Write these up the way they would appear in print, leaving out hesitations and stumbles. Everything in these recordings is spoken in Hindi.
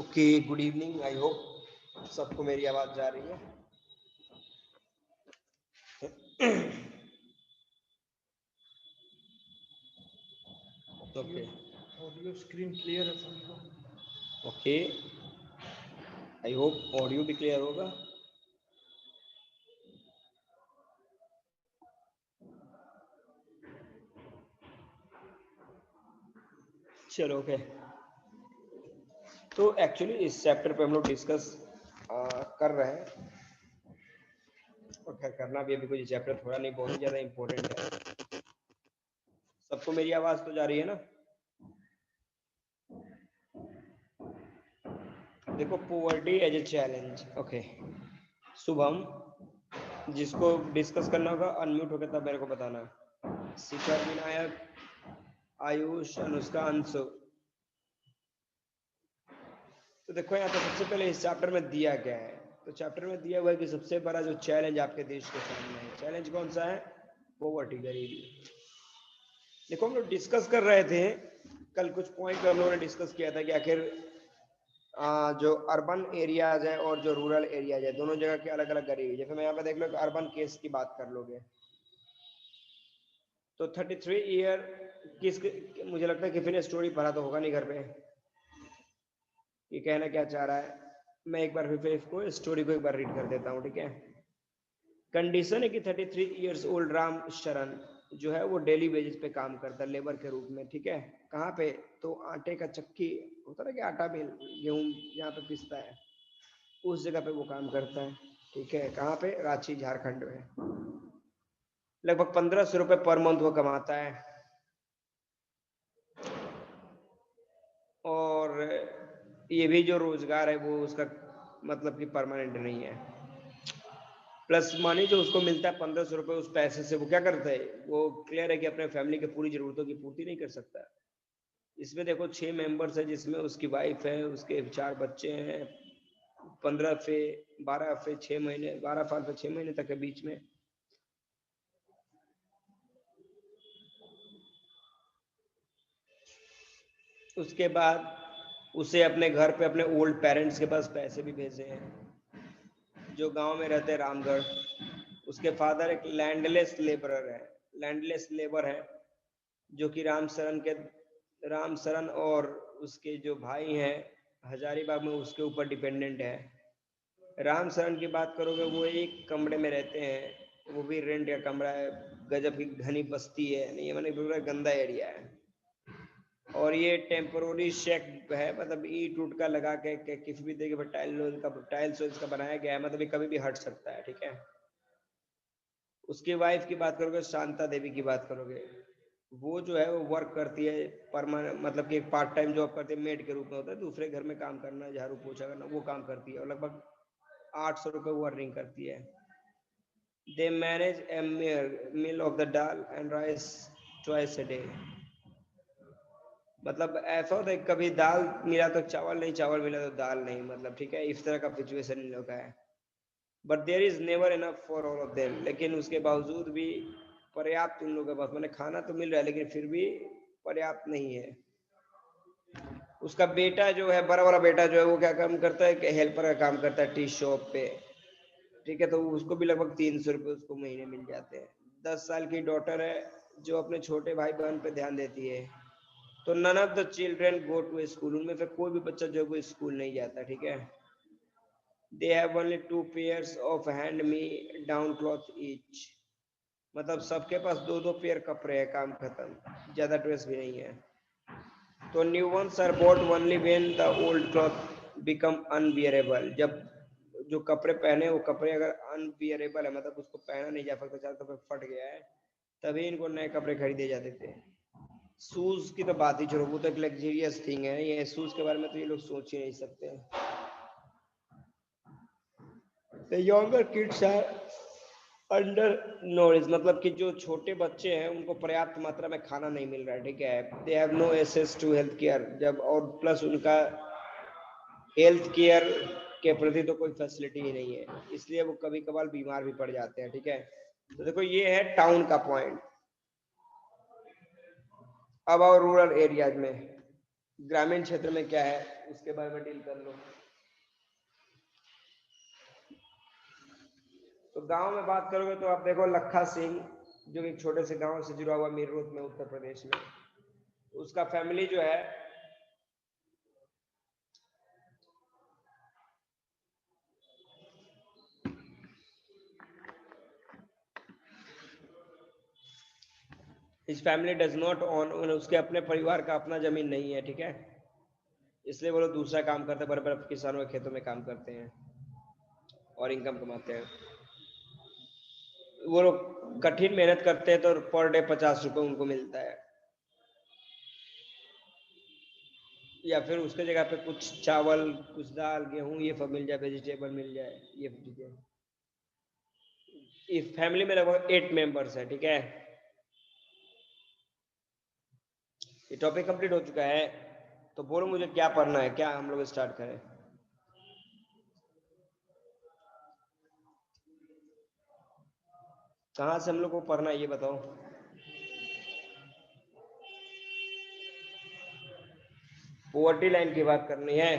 Okay, good evening. I hope सबको मेरी आवाज जा रही है। ओके, ऑडियो स्क्रीन क्लियर है सबको? ओके, आई होप ऑडियो भी क्लियर होगा। चलो ओके। तो एक्चुअली इस चैप्टर पे हम लोग डिस्कस कर रहे हैं, और खैर करना भी अभी कोई चैप्टर थोड़ा नहीं, बहुत ही ज्यादा इम्पोर्टेंट है। सबको मेरी आवाज तो जा रही है ना? देखो, poverty as a challenge. Okay, Shubham, जिसको डिस्कस करना होगा अनम्यूट होकर तब मेरे को बताना। शिखर, विनायक, आयुष, अनुष्का, अंशु। तो देखो यहाँ पे सबसे पहले इस चैप्टर में दिया गया है, तो चैप्टर में दिया हुआ है कि सबसे बड़ा जो चैलेंज आपके देश के सामने है, चैलेंज कौन सा है? पोवर्टी, गरीबी। देखो, हम लोग डिस्कस कर रहे थे कल, कुछ पॉइंट हम लोगों ने डिस्कस किया था कि आखिर जो अर्बन एरियाज है और जो रूरल एरियाज है, दोनों जगह के अलग अलग गरीबी। जैसे मैं यहाँ पे देख लो, अर्बन केस की बात कर लोगे तो 33 ईयर किस, मुझे लगता है किसी ने स्टोरी पढ़ा तो होगा नहीं घर पे। ये कहना क्या चाह रहा है, मैं एक बार फिर इसको स्टोरी को एक बार रीड कर देता हूँ, ठीक है। कंडीशन है कि 33 ईयर्स ओल्ड राम शरण जो है वो डेली वेजेस पे काम करता है, लेबर के रूप में, ठीक है। कहाँ पे? तो आटे का चक्की होता है कि आटा मिल, गेहूं यहाँ पे पिसता है, उस जगह पे वो काम करता है, ठीक है। कहाँ पे? रांची, झारखंड में। लगभग 1500 रुपए पर मंथ वो कमाता है, और ये भी जो रोजगार है वो उसका मतलब कि परमानेंट नहीं है। प्लस मनी जो उसको मिलता है 1500 रुपए, उस पैसे से वो क्या करता है? वो क्लियर है कि अपने फैमिली के पूरी जरूरतों की पूर्ति नहीं कर सकता। इसमें देखो 6 मेंबर्स है, जिसमें उसकी वाइफ है, उसके 4 बच्चे हैं, 15 से 12 से 6 महीने, 12 साल से 6 महीने तक के बीच में। उसके बाद उसे अपने घर पे अपने ओल्ड पेरेंट्स के पास पैसे भी भेजे हैं, जो गांव में रहते हैं, रामगढ़। उसके फादर एक लैंडलेस लेबरर है, लैंडलेस लेबर है, जो कि राम शरण और उसके जो भाई हैं हजारीबाग में, उसके ऊपर डिपेंडेंट है। राम शरण की बात करोगे, वो एक कमरे में रहते हैं, वो भी रेंट का कमरा है, गजब की घनी बस्ती है, नहीं मैंने पूरा गंदा एरिया है। और ये टेम्पोररी शेक है, मतलब ईंट उट का लगा के किसी भी तरीके पर टाइल्स का बनाया गया है, मतलब ये कभी भी हट सकता है, ठीक है। उसकी वाइफ की बात करोगे, शांता देवी की बात करोगे, वो जो है वो वर्क करती है परमानेंट, मतलब कि एक पार्ट टाइम जॉब करती है, मेड के रूप में होता है, दूसरे घर में काम करना, झाड़ू पोछा करना, वो काम करती है, और लगभग 800 रुपये वो अर्निंग करती है। They manage a meal of the dal and rice twice a day. मतलब ऐसा होता है कभी दाल मिला तो चावल नहीं, चावल मिला तो दाल नहीं, मतलब ठीक है, इस तरह का सिचुएशन इन लोगों का है। But there is never enough for all of them, लेकिन उसके बावजूद भी पर्याप्त उन लोगों के पास, मैंने खाना तो मिल रहा है लेकिन फिर भी पर्याप्त नहीं है। उसका बेटा जो है, बड़ा वाला बेटा जो है, वो क्या काम करता है कि हेल्पर का काम करता है टी शॉप पे, ठीक है। तो उसको भी लगभग 300 रुपये उसको महीने मिल जाते हैं। 10 साल की डॉटर है, जो अपने छोटे भाई बहन पे ध्यान देती है। तो none of the children go to school, उनमें से कोई भी बच्चा जो है वो स्कूल नहीं जाता, ठीक है। They have only 2 pairs of hand me down cloth each, मतलब सबके पास 2-2 पेयर कपड़े हैं, काम खत्म, ज्यादा ड्रेस भी नहीं है। तो new ones are bought only when the old cloth become unwearable, जब जो कपड़े पहने वो कपड़े अगर अनवियरेबल है, मतलब उसको पहना नहीं जा सकता, चाहे तो फट गया है, तभी इनको नए कपड़े खरीदे जाते थे। शूज की तो बात ही छोड़ो, वो तो एक लग्जरियस थिंग है, ये शूज के बारे में तो ये लोग सोच ही नहीं सकते। The younger kids are under knowledge, मतलब कि जो छोटे बच्चे हैं उनको पर्याप्त मात्रा में खाना नहीं मिल रहा है, ठीक है। They have no access to health care, जब और प्लस उनका हेल्थ केयर के प्रति तो कोई फैसिलिटी ही नहीं है, इसलिए वो कभी कभार बीमार भी पड़ जाते हैं, ठीक है। तो देखो ये है टाउन का पॉइंट। अब और रूरल एरियाज में, ग्रामीण क्षेत्र में क्या है, उसके बारे में डील कर लो। तो गांव में बात करोगे तो आप देखो लखा सिंह, जो एक छोटे से गांव से जुड़ा हुआ मीररोड में उत्तर प्रदेश में, उसका फैमिली जो है इस फैमिली डज नॉट ऑन, उसके अपने परिवार का अपना जमीन नहीं है, ठीक है, इसलिए वो लोग दूसरा काम करते हैं, बड़े बड़े किसानों के खेतों में काम करते हैं और इनकम कमाते हैं। वो लोग कठिन मेहनत करते हैं तो पर डे 50 रुपए उनको मिलता है, या फिर उसके जगह पे कुछ चावल, कुछ दाल, गेहूं ये सब मिल जाए, वेजिटेबल मिल जाए, ये चीजें। इस फैमिली में लगभग 8 मेंबर्स है, ठीक है। ये टॉपिक कंप्लीट हो चुका है, तो बोलो मुझे क्या पढ़ना है, क्या हम लोग स्टार्ट करें। कहाँ से हम लोग को पढ़ना है ये बताओ। पॉवर्टी लाइन की बात करनी है।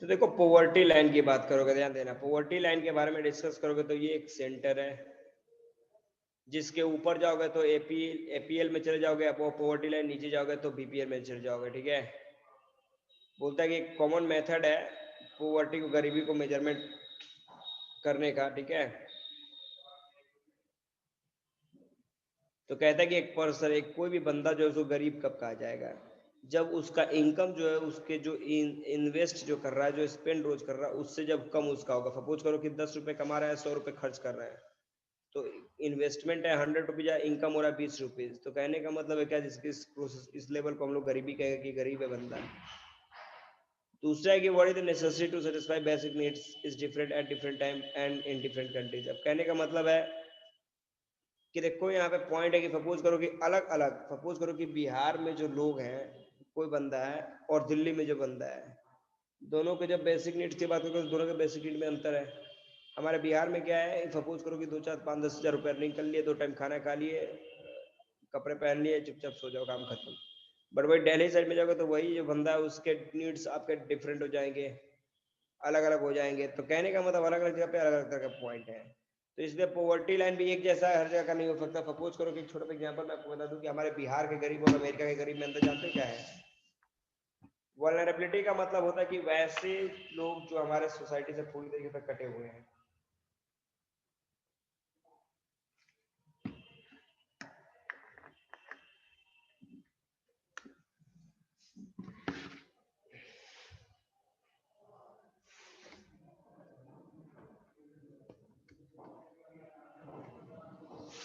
तो देखो पॉवर्टी लाइन की बात करोगे, ध्यान देना, पॉवर्टी लाइन के बारे में डिस्कस करोगे तो ये एक सेंटर है, जिसके ऊपर जाओगे तो एपीएल में चले जाओगे, आप वो पॉवर्टी लाइन, नीचे जाओगे तो बीपीएल में चले जाओगे, ठीक है। बोलता है कि एक कॉमन मेथड है पॉवर्टी को, गरीबी को मेजरमेंट करने का, ठीक है। तो कहता है कि एक पर्सन, एक कोई भी बंदा जो है उसको गरीब कब कहा जाएगा, जब उसका इनकम जो है, उसके जो इन्वेस्ट जो कर रहा है, जो स्पेंड रोज कर रहा है, उससे जब कम उसका होगा। सपोज करो कि 10 रुपए कमा रहा है, 100 रुपए खर्च कर रहा है, तो इन्वेस्टमेंट है 100 रुपीज, इनकम हो रहा है 20 रुपीज, तो कहने का मतलब है क्या, जिसके प्रोसेस, इस लेवल को हम लोग गरीबी कहेंगे कि गरीब है बंदा। दूसरा है कि what is the necessity to satisfy basic needs is different at different time and in different countries. अब कहने का मतलब है कि देखो यहाँ पे पॉइंट है कि सपोज करो कि अलग अलग, सपोज करो कि बिहार में जो लोग हैं, कोई बंदा है, और दिल्ली में जो बंदा है, दोनों के जब बेसिक नीड्स की बात करोगे तो दोनों के बेसिक नीड में अंतर है। हमारे बिहार में क्या है, सपोज करो कि 2 4 5 10 हज़ार रुपये अर्निंग कर लिए, 2 टाइम खाना खा लिए, कपड़े पहन लिए, चुपचाप सो जाओ, काम खत्म। बट वही दिल्ली साइड में जाओगे तो वही जो बंदा है उसके नीड्स आपके डिफरेंट हो जाएंगे, अलग अलग हो जाएंगे। तो कहने का मतलब अलग अलग जगह पे अलग अलग तरह का पॉइंट है। तो इसलिए पॉवर्टी लाइन भी एक जैसा हर जगह का नहीं हो सकता। सपोज करो कि एक छोटा सा एग्जांपल मैं आपको बता दूं कि हमारे बिहार के गरीब और अमेरिका के गरीब में अंतर जानते क्या है। वल्नरेबिलिटी का मतलब होता है कि वैसे लोग जो हमारे सोसाइटी से पूरी तरीके से कटे हुए हैं।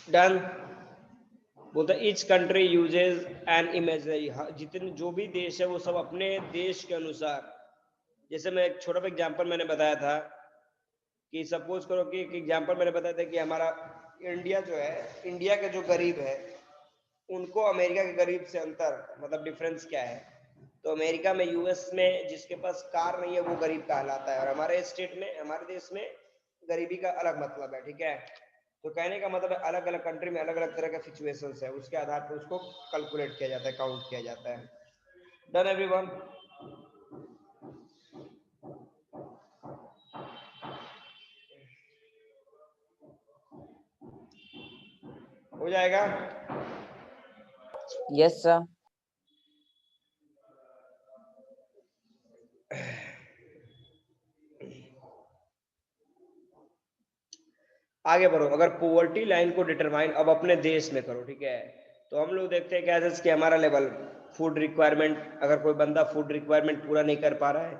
डन। बोलता each country uses an imaginary, जितने जो भी देश है वो सब अपने देश के अनुसार, जैसे मैं एक छोटा सा एग्जांपल मैंने बताया था कि सपोज करो कि एक एग्जांपल मैंने बताया था कि हमारा इंडिया जो है, इंडिया के जो गरीब है उनको अमेरिका के गरीब से अंतर, मतलब डिफरेंस क्या है। तो अमेरिका में, यूएस में जिसके पास कार नहीं है वो गरीब कहलाता है, और हमारे स्टेट में, हमारे देश में गरीबी का अलग मतलब है, ठीक है। तो कहने का मतलब है अलग अलग कंट्री में अलग अलग तरह का सिचुएशंस है, उसके आधार पर उसको कैलकुलेट किया जाता है, काउंट किया जाता है। Done everyone. हो जाएगा। Yes sir. आगे बढ़ो। अगर पॉवर्टी लाइन को डिटरमाइन अब अपने देश में करो, ठीक है, तो हम लोग देखते हैं क्या कि हमारा लेवल फूड रिक्वायरमेंट, अगर कोई बंदा फूड रिक्वायरमेंट पूरा नहीं कर पा रहा है,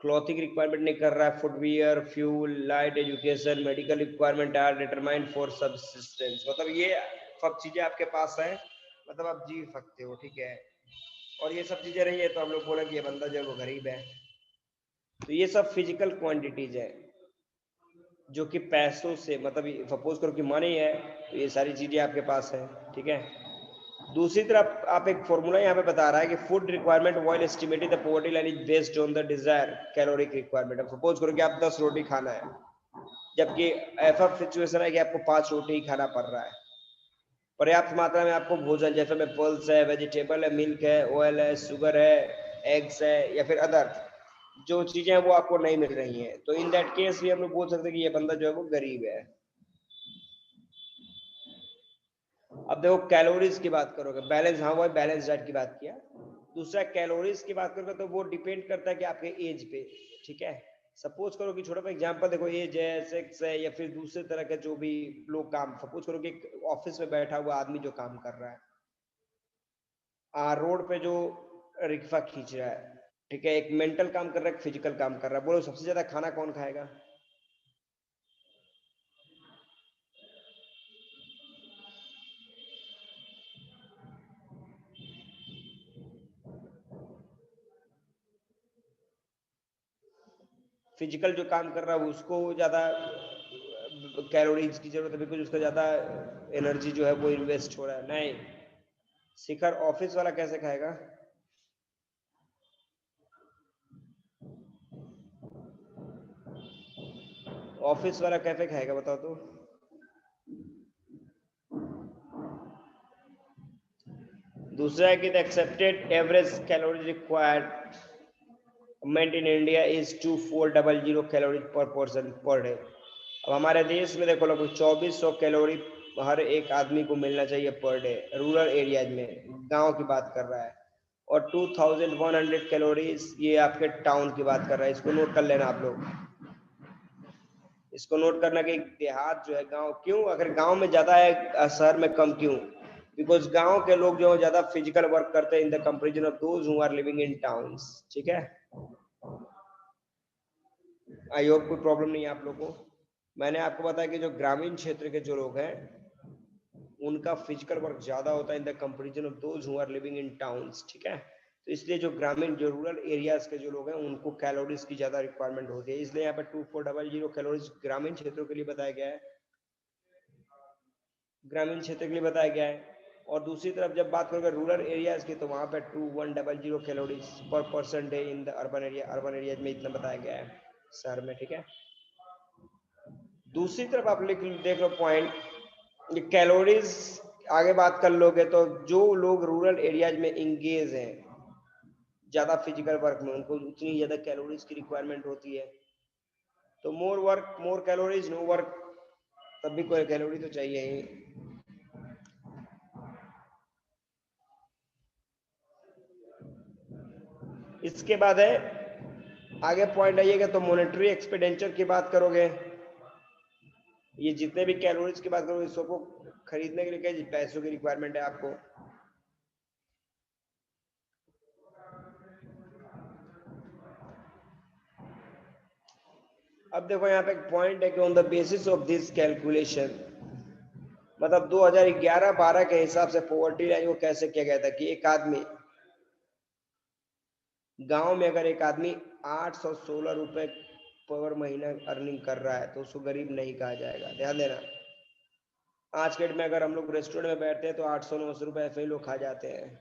क्लॉथिंग रिक्वायरमेंट नहीं कर रहा है, footwear, fuel, light, education, medical requirement are determined for subsistence, मतलब ये सब चीजें आपके पास है, मतलब आप जी सकते हो, ठीक है, और ये सब चीजें रही है तो हम लोग बोले कि ये बंदा जो है वो गरीब है। तो ये सब फिजिकल क्वांटिटीज है जो कि पैसों से, मतलब सपोज करो कि मनी है, तो ये सारी चीजें आपके पास है, ठीक है। दूसरी तरफ आप एक फॉर्मूला यहाँ पे बता रहा है कि food requirement while estimating the poverty line is based on the desire caloric requirement. अब सपोज करो कि आप 10 रोटी खाना है, जबकि ऐसा सिचुएशन है कि आपको 5 रोटी ही खाना पड़ रहा है। पर्याप्त मात्रा में आपको भोजन जैसे में फल्स है, वेजिटेबल है, मिल्क है, ऑयल है, शुगर है, एग्स है या फिर अदर जो चीजें हैं वो आपको नहीं मिल रही हैं, तो इन दैट केस भी हम लोग बोल सकते हैं कि ये बंदा जो है वो गरीब है। अब देखो कैलोरीज की बात करोगे, बैलेंस, हाँ वो बैलेंस डाइट की बात किया। दूसरा कैलोरीज की बात करोगे तो वो डिपेंड करता है कि आपके एज पे, ठीक है। सपोज करो कि छोटा सा एग्जांपल देखो, एज है, सेक्स है या फिर दूसरे तरह के जो भी लोग काम, सपोज करो कि ऑफिस में बैठा हुआ आदमी जो काम कर रहा है, रोड पे जो रिक्शा खींच रहा है, ठीक है, एक मेंटल काम कर रहा है, एक फिजिकल काम कर रहा है, बोलो सबसे ज्यादा खाना कौन खाएगा? फिजिकल जो काम कर रहा है उसको ज्यादा कैलोरीज की जरूरत है, बिकॉज उसका ज्यादा एनर्जी जो है वो इन्वेस्ट हो रहा है। नहीं, शिखर ऑफिस वाला कैसे खाएगा? ऑफिस वाला कैसे खाएगा बताओ तो? दूसरा है कि the accepted average calorie required meant in India is 2400 calorie पर पर्सन पर डे। अब हमारे देश में देखो लगभग 2400 कैलोरी हर एक आदमी को मिलना चाहिए पर डे, रूरल एरियाज में, गांव की बात कर रहा है। और 2100 कैलोरीज ये आपके टाउन की बात कर रहा है, इसको नोट कर लेना आप लोग। इसको नोट करना कि देहात जो है, गांव क्यों, अगर गांव में ज्यादा है शहर में कम क्यों? बिकॉज गांव के लोग जो ज्यादा फिजिकल वर्क करते हैं in the comparison of those who are living in towns, ठीक है। आई होप कोई प्रॉब्लम नहीं है आप लोगों को। मैंने आपको बताया कि जो ग्रामीण क्षेत्र के जो लोग हैं उनका फिजिकल वर्क ज्यादा होता है in the comparison of those who are living in towns, ठीक है। तो इसलिए जो ग्रामीण, जो रूरल एरियाज के जो लोग हैं उनको कैलोरीज की ज्यादा रिक्वायरमेंट होती है, इसलिए यहाँ पे 2400 कैलोरीज ग्रामीण क्षेत्रों के लिए बताया गया है, ग्रामीण क्षेत्र के लिए बताया गया है। और दूसरी तरफ जब बात करोगे रूरल एरियाज की तो वहां पे 2100 कैलोरीज पर person day in the urban area, urban areas में इतना बताया गया है शहर में, ठीक है। दूसरी तरफ आप देख लो पॉइंट, ये कैलोरीज आगे बात कर लोगे तो जो लोग रूरल एरियाज में इंगेज हैं ज्यादा फिजिकल वर्क में, उनको उतनी ज्यादा कैलोरीज की रिक्वायरमेंट होती है। तो more work more calories, no work तब भी कोई कैलोरी तो चाहिए ही। इसके बाद है आगे पॉइंट आइएगा तो मॉनेटरी एक्सपेंडिचर की बात करोगे, ये जितने भी कैलोरीज की बात करोगे सबको खरीदने के लिए क्या पैसों की रिक्वायरमेंट है आपको। अब देखो यहाँ पे एक पॉइंट है कि on the basis of this calculation, मतलब 2011-12 के हिसाब से पॉवर्टी लाइन को कैसे किया गया था कि एक आदमी गांव में, अगर एक आदमी 816 रुपए पर महीना अर्निंग कर रहा है तो उसको गरीब नहीं कहा जाएगा, ध्यान देना। आज के डेट में अगर हम लोग रेस्टोरेंट में बैठते हैं तो 800-900 रुपए ऐसे ही लोग खा जाते हैं।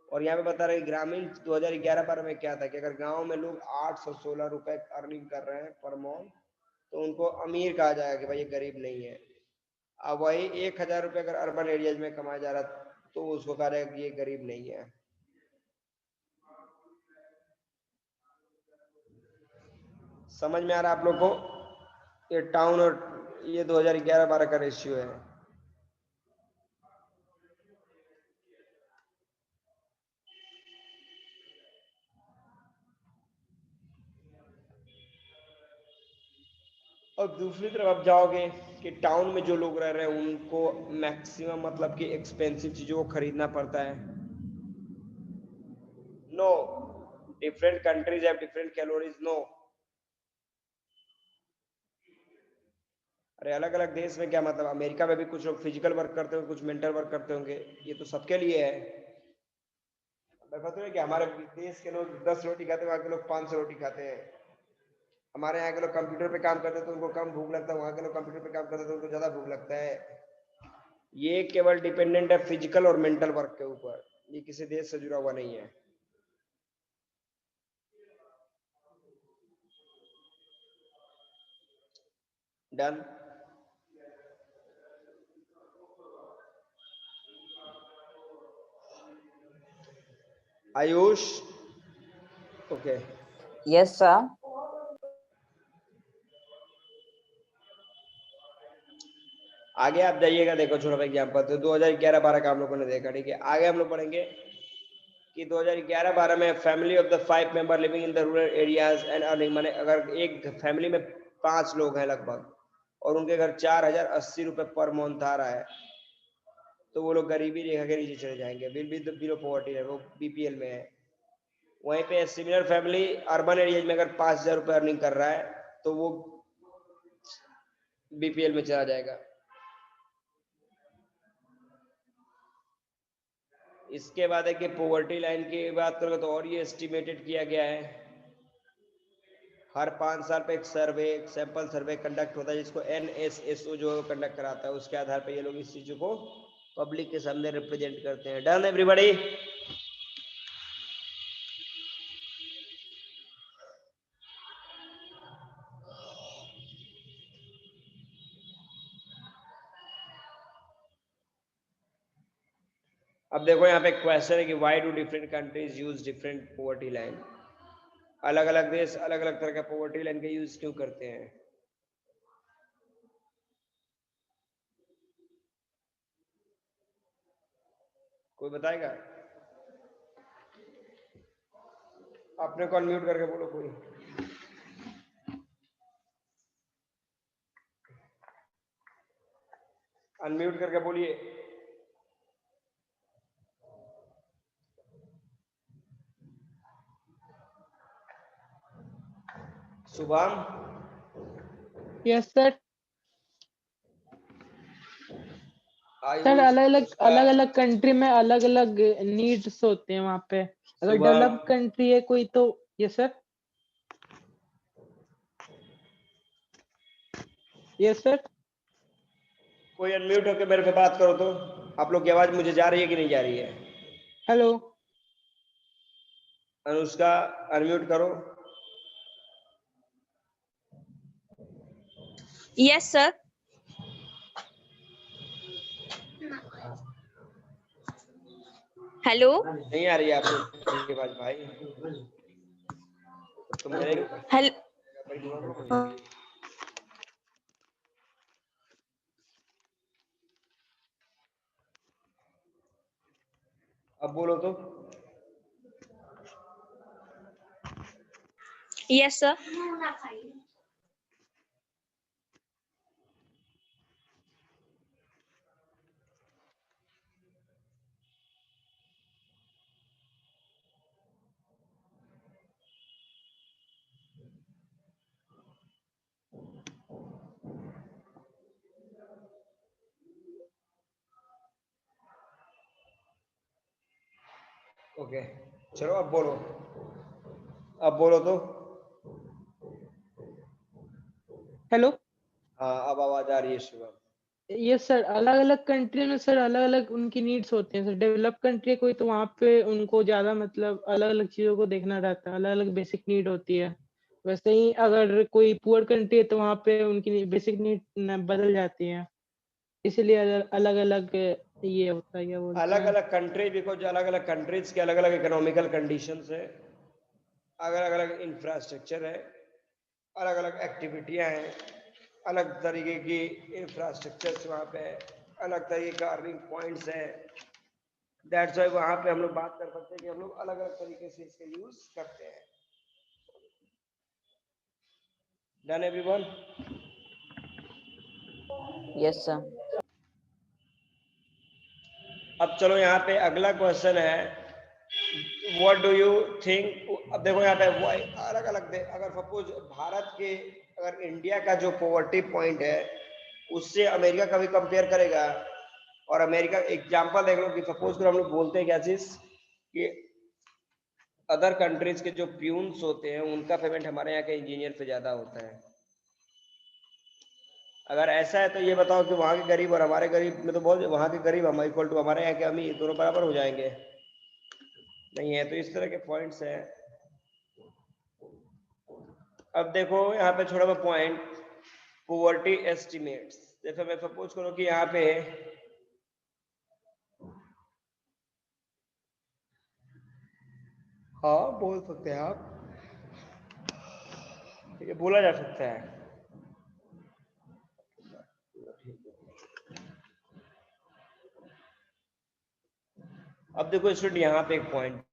और यहाँ पे बता रहे ग्रामीण 2011-12 में क्या था कि अगर गांव में लोग 816 रुपए अर्निंग कर रहे हैं पर मंथ तो उनको अमीर कहा जाएगा कि भाई ये गरीब नहीं है। अब वही 1000 रुपये अगर अर्बन एरियाज में कमाया जा रहा तो उसको कहा जाएगा कि ये गरीब नहीं है। समझ में आ रहा है आप लोग को? ये टाउन और ये 2011-12 का रेशियो है। और दूसरी तरफ आप जाओगे कि टाउन में जो लोग रह रहे हैं उनको मैक्सिमम मतलब कि एक्सपेंसिव चीजों को खरीदना पड़ता है। No, different countries have different calories, no. अरे अलग अलग देश में क्या मतलब, अमेरिका में भी कुछ लोग फिजिकल वर्क करते होंगे, कुछ मेंटल वर्क करते होंगे, ये तो सबके लिए है। देखो तो है कि हमारे देश के लोग 10 रोटी खाते हैं, वहां के लोग 500 रोटी खाते हैं। हमारे यहाँ के लोग कंप्यूटर पे काम करते हैं तो उनको कम भूख लगता है, वहां के लोग कंप्यूटर पे काम करते हैं तो उनको ज्यादा भूख लगता है। ये केवल डिपेंडेंट है फिजिकल और मेंटल वर्क के ऊपर, ये किसी देश से जुड़ा हुआ नहीं है। Done. Ayush, okay. Yes, sir. आगे आप जाइएगा, देखो छोटा एग्जाम्पल, तो 2011-12 का हम लोगों ने देखा, ठीक है। आगे हम लोग पढ़ेंगे कि 2011-12 में family of the 5 member living in the rural areas and earning, माने अगर एक फैमिली में 5 लोग हैं लगभग और उनके घर 4080 रुपए पर मंथ आ रहा है, तो वो लोग गरीबी रेखा के नीचे चले जाएंगे, विल बी बिलो पॉवर्टी है, वो बीपीएल में है। वहीं पे सिमिलर फैमिली अर्बन एरिया में अगर 5000 रुपए अर्निंग कर रहा है तो वो बीपीएल में चला जाएगा। इसके बाद है कि पॉवर्टी लाइन की बात करोगे तो और ये एस्टिमेटेड किया गया है, हर 5 साल पे एक सर्वे, एक सैंपल सर्वे कंडक्ट होता है जिसको NSSO जो कंडक्ट कराता है, उसके आधार पर ये लोग इस चीजों को पब्लिक के सामने रिप्रेजेंट करते हैं। Done everybody? अब देखो यहाँ पे क्वेश्चन है कि why do different countries use different poverty line, अलग अलग देश अलग अलग तरह का पॉवर्टी लाइन का यूज क्यों करते हैं? कोई बताएगा? अपने को अनम्यूट करके बोलो कोई। अनम्यूट करके बोलिए। Shubham? Yes sir. Sir Ayush? अलग अलग कंट्री में अलग अलग नीड्स होते हैं वहाँ पे। अगर शुभम? डेवलप कंट्री है कोई तो यस सर। Yes sir. कोई अनम्यूट होकर मेरे पे बात करो तो। आप लोग की आवाज मुझे जा रही है कि नहीं जा रही है? हेलो। अनुष्का, अनम्यूट करो। Yes sir. हेलो। नहीं आ रही है आप लोग की आवाज भाई? तो मेरे हेलो। अब बोलो तो। Yes sir. ओके, चलो अब बोलो। अब बोलो तो। हेलो। हाँ, अब आवाज आ रही है शुभम। यस सर, अलग अलग कंट्री में सर अलग अलग उनकी नीड्स होते हैं सर। डेवलप कंट्री कोई तो वहाँ पे उनको ज्यादा मतलब अलग अलग चीजों को देखना रहता है, अलग अलग बेसिक नीड होती है। वैसे ही अगर कोई पुअर कंट्री है तो वहाँ पे उनकी बेसिक नीड बदल जाती है, इसीलिए अलग अलग ये होता है, क्या बोलते अलग हैं। अलग कंट्री, बिकॉज अलग अलग कंट्रीज के अलग अलग इकोनॉमिकल कंडीशंस है, अलग अलग इंफ्रास्ट्रक्चर है, अलग अलग एक्टिविटियां हैं, अलग तरीके की इंफ्रास्ट्रक्चर्स वहाँ पे है, अलग तरीके का अर्निंग पॉइंट्स है। दैट्स वाई वहाँ पे हम लोग बात कर सकते हैं कि हम लोग अलग अलग तरीके से इसका यूज करते हैं। Done everyone? Yes, sir. अब चलो यहाँ पे अगला क्वेश्चन है, व्हाट डू यू थिंक। अब देखो यहाँ पे अलग अलग, अगर सपोज भारत के, अगर इंडिया का जो पॉवर्टी पॉइंट है उससे अमेरिका का भी कंपेयर करेगा, और अमेरिका एग्जांपल देख लो कि सपोज कर हम लोग बोलते हैं क्या चीज कि अदर कंट्रीज के जो प्यून्स होते हैं उनका पेमेंट हमारे यहाँ के इंजीनियर पे ज्यादा होता है। अगर ऐसा है तो ये बताओ कि वहाँ के गरीब और हमारे गरीब में तो बहुत, वहाँ के गरीब हम इक्वल टू हमारे यहाँ के अमीर दोनों बराबर हो जाएंगे? नहीं है। तो इस तरह के पॉइंट्स हैं। अब देखो यहाँ पे छोड़ा हुआ पॉइंट, poverty estimates। जैसे मैं सपोज करूं कि यहाँ पे हाँ बोल सकते हैं आप, ये बोला जा सकता है। अब देखो स्टूडेंट, यहाँ पे एक पॉइंट,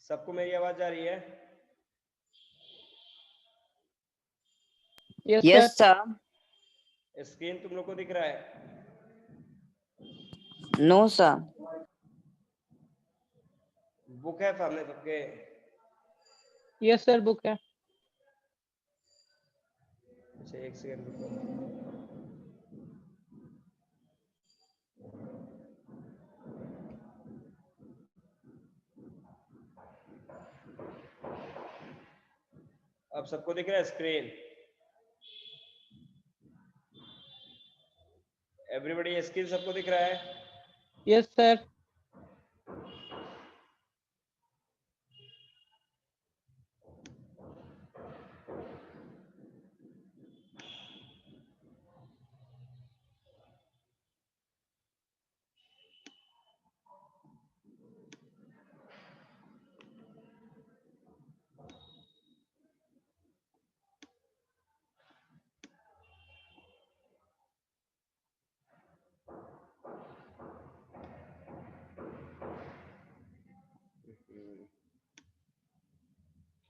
सबको मेरी आवाज आ रही है? Yes Yes, sir. sir. Screen तुम लोग को दिख रहा है? No, sir. बुक है सामने सबके? यस सर, बुक है। अच्छा एक सेकंड रुको। अब सबको दिख रहा है स्क्रीन? एवरीबॉडी स्क्रीन सबको दिख रहा है? Yes sir.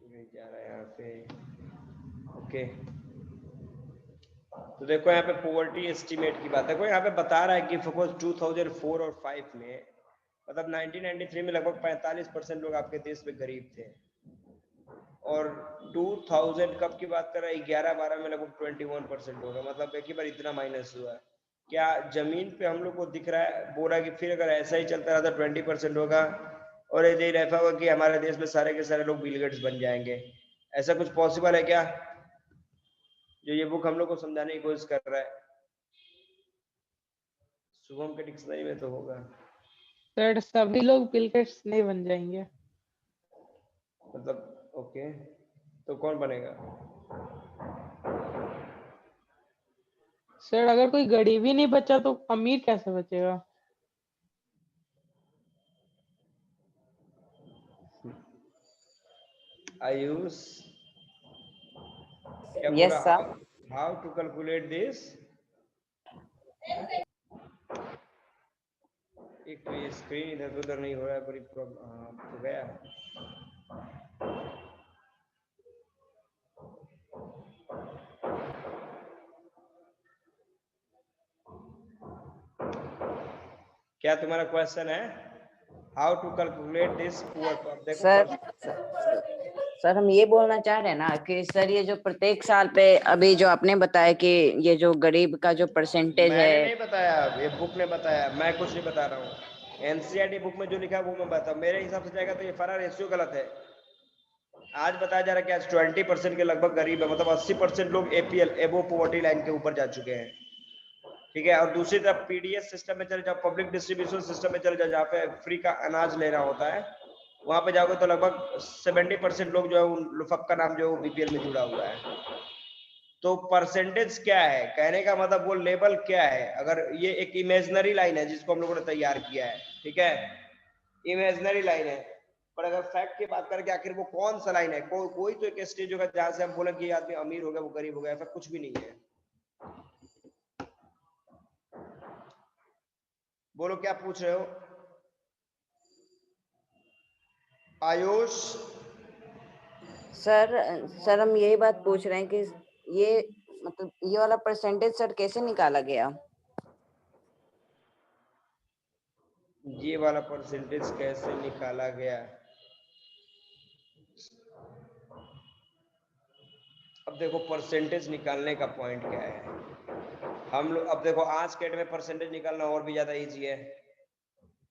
क्यों नहीं जा रहा है यहाँ पे? ओके, तो देखो यहाँ पे पोवर्टी एस्टीमेट की बात है। कोई यहाँ पे बता रहा है कि सपोज 2004 और 5 में, मतलब 1993 में लगभग 45% लोग आपके देश में गरीब थे, और 2000 कब की बात कर रहा है, 11-12 में लगभग 21% होगा। मतलब एक ही बार इतना माइनस हुआ है। क्या जमीन पे हम लोग को दिख रहा है, बोल रहा है कि फिर अगर ऐसा ही चलता रहा तो 20% होगा, और यदि ऐसा होगा कि हमारे देश में सारे के सारे लोग बिल गेट्स बन जाएंगे? ऐसा कुछ पॉसिबल है क्या, जो ये बुक हम लोग को समझाने की कोशिश कर रहा है? शुभम के डिक्शनरी में तो होगा। सर सभी लोग बिल गेट्स नहीं बन जाएंगे। मतलब ओके, तो कौन बनेगा? सर अगर कोई गरीब ही नहीं बचा तो अमीर कैसे बचेगा? आयुष क्या बोला? Yes, sir. How to calculate this? एक तो ये स्क्रीन इधर उधर नहीं हो रहा है, बड़ी प्रॉब्लम तो गया। क्या तुम्हारा क्वेश्चन है? How to calculate this poor? देखो सर हम ये बोलना चाह रहे हैं ना कि सर ये जो प्रत्येक साल पे अभी जो आपने बताया कि ये जो गरीब का जो परसेंटेज मैंने है। नहीं बताया, ये बुक ने बताया, मैं कुछ नहीं बता रहा हूँ। एनसीईआरटी बुक में जो लिखा है वो मैं बताता हूँ। मेरे हिसाब से जाएगा तो ये सारा रेशियो गलत है। आज बताया जा रहा है कि आज 20% के लगभग गरीब है, मतलब 80% लोग एपीएल एबो पॉवर्टी लाइन के ऊपर जा चुके हैं। ठीक है, और दूसरी तरफ पीडीएस सिस्टम में चले जाओ, पब्लिक डिस्ट्रीब्यूशन सिस्टम में चले जाओ, जहाँ पे फ्री का अनाज लेना होता है, वहां पे जाओगे तो लगभग 70% लोग जो है उन सबका नाम जो है वो बीपीएल में जुड़ा हुआ है। तो परसेंटेज क्या है, कहने का मतलब वो लेवल क्या है? अगर ये एक इमेजिनरी लाइन है जिसको हम लोगों ने तैयार किया है, ठीक है, इमेजिनरी लाइन है, पर अगर फैक्ट की बात करें कि आखिर वो कौन सा लाइन है, कोई तो एक स्टेज होगा जहां से हम बोले कि ये आदमी अमीर हो गया, वो गरीब हो गया, ऐसा कुछ भी नहीं है। बोलो क्या पूछ रहे हो? आयुष सर हम यही बात पूछ रहे हैं कि ये मतलब ये वाला परसेंटेज सर कैसे निकाला गया? ये वाला परसेंटेज कैसे निकाला गया? अब देखो परसेंटेज निकालने का पॉइंट क्या है, हम लोग अब देखो आज के डेट में परसेंटेज निकालना और भी ज्यादा इजी है।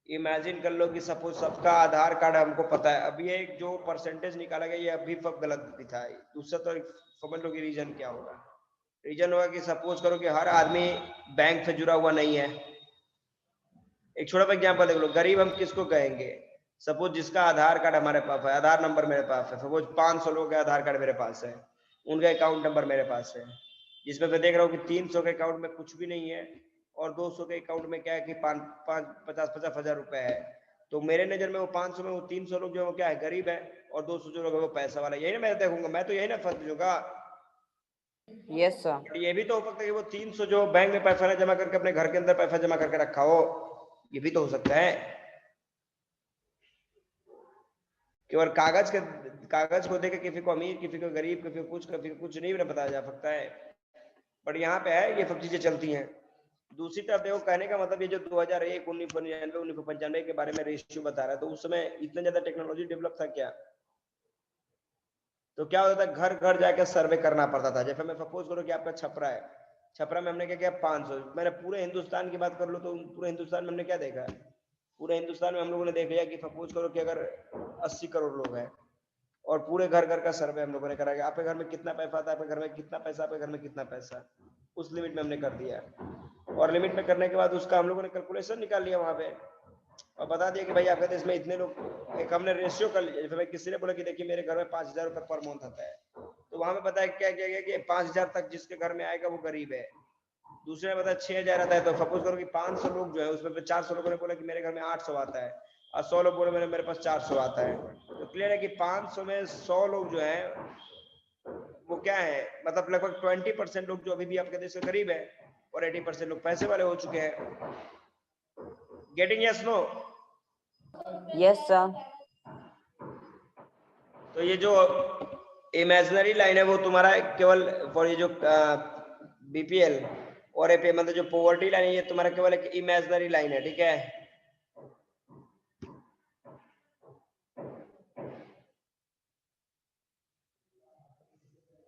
इमेजिन कर लो कि सपोज सबका आधार कार्ड हमको पता है, अब ये जो परसेंटेज निकाला गया ये अभी सब गलत दिखा है। दूसरा तो समझ लो कि रीजन क्या होगा। रीजन होगा कि सपोज करो कि हर आदमी बैंक से जुड़ा हुआ नहीं है। एक छोटा सा एग्जांपल देख लो, गरीब हम किसको कहेंगे? सपोज जिसका आधार कार्ड हमारे पास है, आधार नंबर मेरे पास है, सपोज 500 लोगों का आधार कार्ड मेरे पास है, उनका अकाउंट नंबर मेरे पास है, जिसमें मैं देख रहा हूँ कि 300 के अकाउंट में कुछ भी नहीं है और 200 के अकाउंट में क्या है कि 50 हजार रुपए है। तो मेरे नजर में वो 500 में वो 300 लोग जो है वो क्या है, गरीब है, और 200 जो लोग है वो पैसा वाला। यही ना मैं देखूंगा, मैं तो यही ना फर्क दूंगा। Yes sir. बट ये भी तो हो सकता है कि वो 300 जो बैंक में पैसा ना जमा करके अपने घर के अंदर पैसा जमा करके रखा हो, ये भी तो हो सकता है। केवल कागज को देकर किसी को अमीर, किसी को गरीब, किसी को कुछ नहीं बताया जा सकता है। बट यहाँ पे है ये सब चीजें चलती हैं। दूसरी तरफ देखो, कहने का मतलब ये जो 2001, 1999, 1995 के बारे में रेशियो बता रहा है, तो उस समय इतना ज्यादा टेक्नोलॉजी डेवलप था क्या? तो क्या होता था, घर घर जाकर सर्वे करना पड़ता था। जैसे मैं सपोज करो कि आपका छपरा है, छपरा में हमने क्या किया 500, मैंने पूरे हिंदुस्तान की बात कर लो तो पूरे हिंदुस्तान में हमने क्या देखा है, पूरे हिंदुस्तान में हम लोगों ने देख लिया कि सपोज करो कि अगर 80 करोड़ लोग हैं और पूरे घर घर का सर्वे हम लोगों ने करा, आपके घर में कितना पैसा था, आपके घर में कितना पैसा, आपके घर में कितना पैसा, उस लिमिट में हमने कर दिया। और लिमिट में करने के बाद उसका हम लोगों ने कैलकुलेशन निकाल लिया वहां पे और बता दिया कि भाई आपके देश में इतने लोग, एक हमने रेशियो कर लिया। जैसे किसी ने बोला कि देखिए मेरे घर में 5,000 रुपए पर मंथ आता है, तो वहां पे बताया क्या क्या गया कि 5,000 तक जिसके घर में आएगा वो गरीब है। दूसरे ने बताया 6,000 आता है, तो सपोज करो कि 500 लोग जो है उसमें 400 लोगों ने बोला कि मेरे घर में 800 आता है, और 100 लोग बोले मेरे पास 400 आता है। तो क्लियर है कि 500 में 100 लोग जो है वो क्या है, मतलब लगभग 20% लोग जो अभी भी आपके देश में गरीब है और 80% लोग पैसे वाले हो चुके हैं। Getting yes no? Yes sir. तो ये जो इमेजिनरी लाइन है वो तुम्हारा केवल फॉर ये जो बीपीएल और एपीएल मतलब जो पॉवर्टी लाइन है ये तुम्हारा केवल एक इमेजिनरी लाइन है, ठीक है।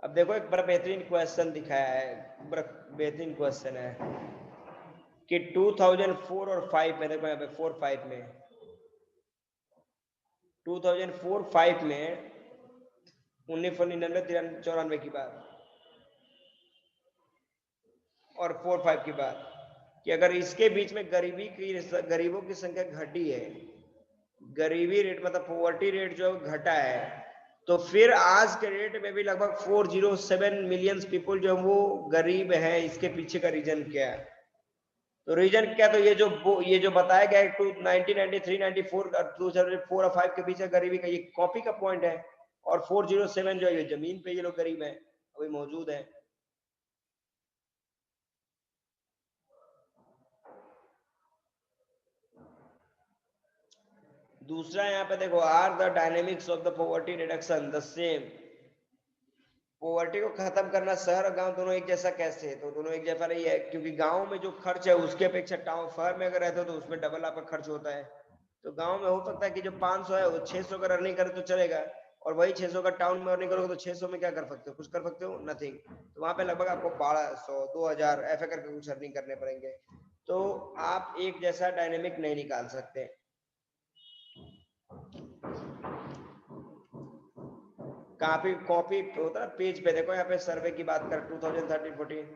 अब देखो एक बड़ा बेहतरीन क्वेश्चन दिखाया है, बड़ा बेहतरीन क्वेश्चन है कि 2004 और 5 में, देखो यहाँ पे 4-5 में, 2004-5 में 1999-94 की बात और 4-5 की बात, कि अगर इसके बीच में गरीबों की संख्या घटी है, गरीबी रेट मतलब पॉवर्टी रेट जो घटा है, तो फिर आज के रेट में भी लगभग 407 मिलियन पीपल जो है वो गरीब है। इसके पीछे का रीजन क्या है? तो रीजन क्या, तो ये जो बताया गया है 1993, 94, 2004 और 5 के पीछे गरीबी का ये कॉपी का पॉइंट है, और 407 जो है ये जमीन पे ये लोग गरीब हैं अभी मौजूद है। दूसरा यहाँ पे देखो, are the dynamics of the poverty reduction the same? Poverty को खत्म करना शहर और गांव दोनों एक जैसा कैसे है? तो दोनों एक जैसा नहीं है, क्योंकि गांव में जो खर्च है उसके अपेक्षा टाउन शहर में अगर रहते हो तो उसमें डबल आपका खर्च होता है। तो गांव में हो सकता है कि जो 500 है वो 600 का अर्निंग करे तो चलेगा, और वही 600 का टाउन में अर्निंग करोगे तो 600 में क्या कर सकते हो? कुछ कर सकते हो? नथिंग। तो वहां पे लगभग आपको 1200, 2000 ऐसे करके कुछ अर्निंग करने पड़ेंगे। तो आप एक जैसा डायनेमिक नहीं निकाल सकते। कॉपी होता है पेज पे, देखो यहाँ पे सर्वे की बात कर 2013-14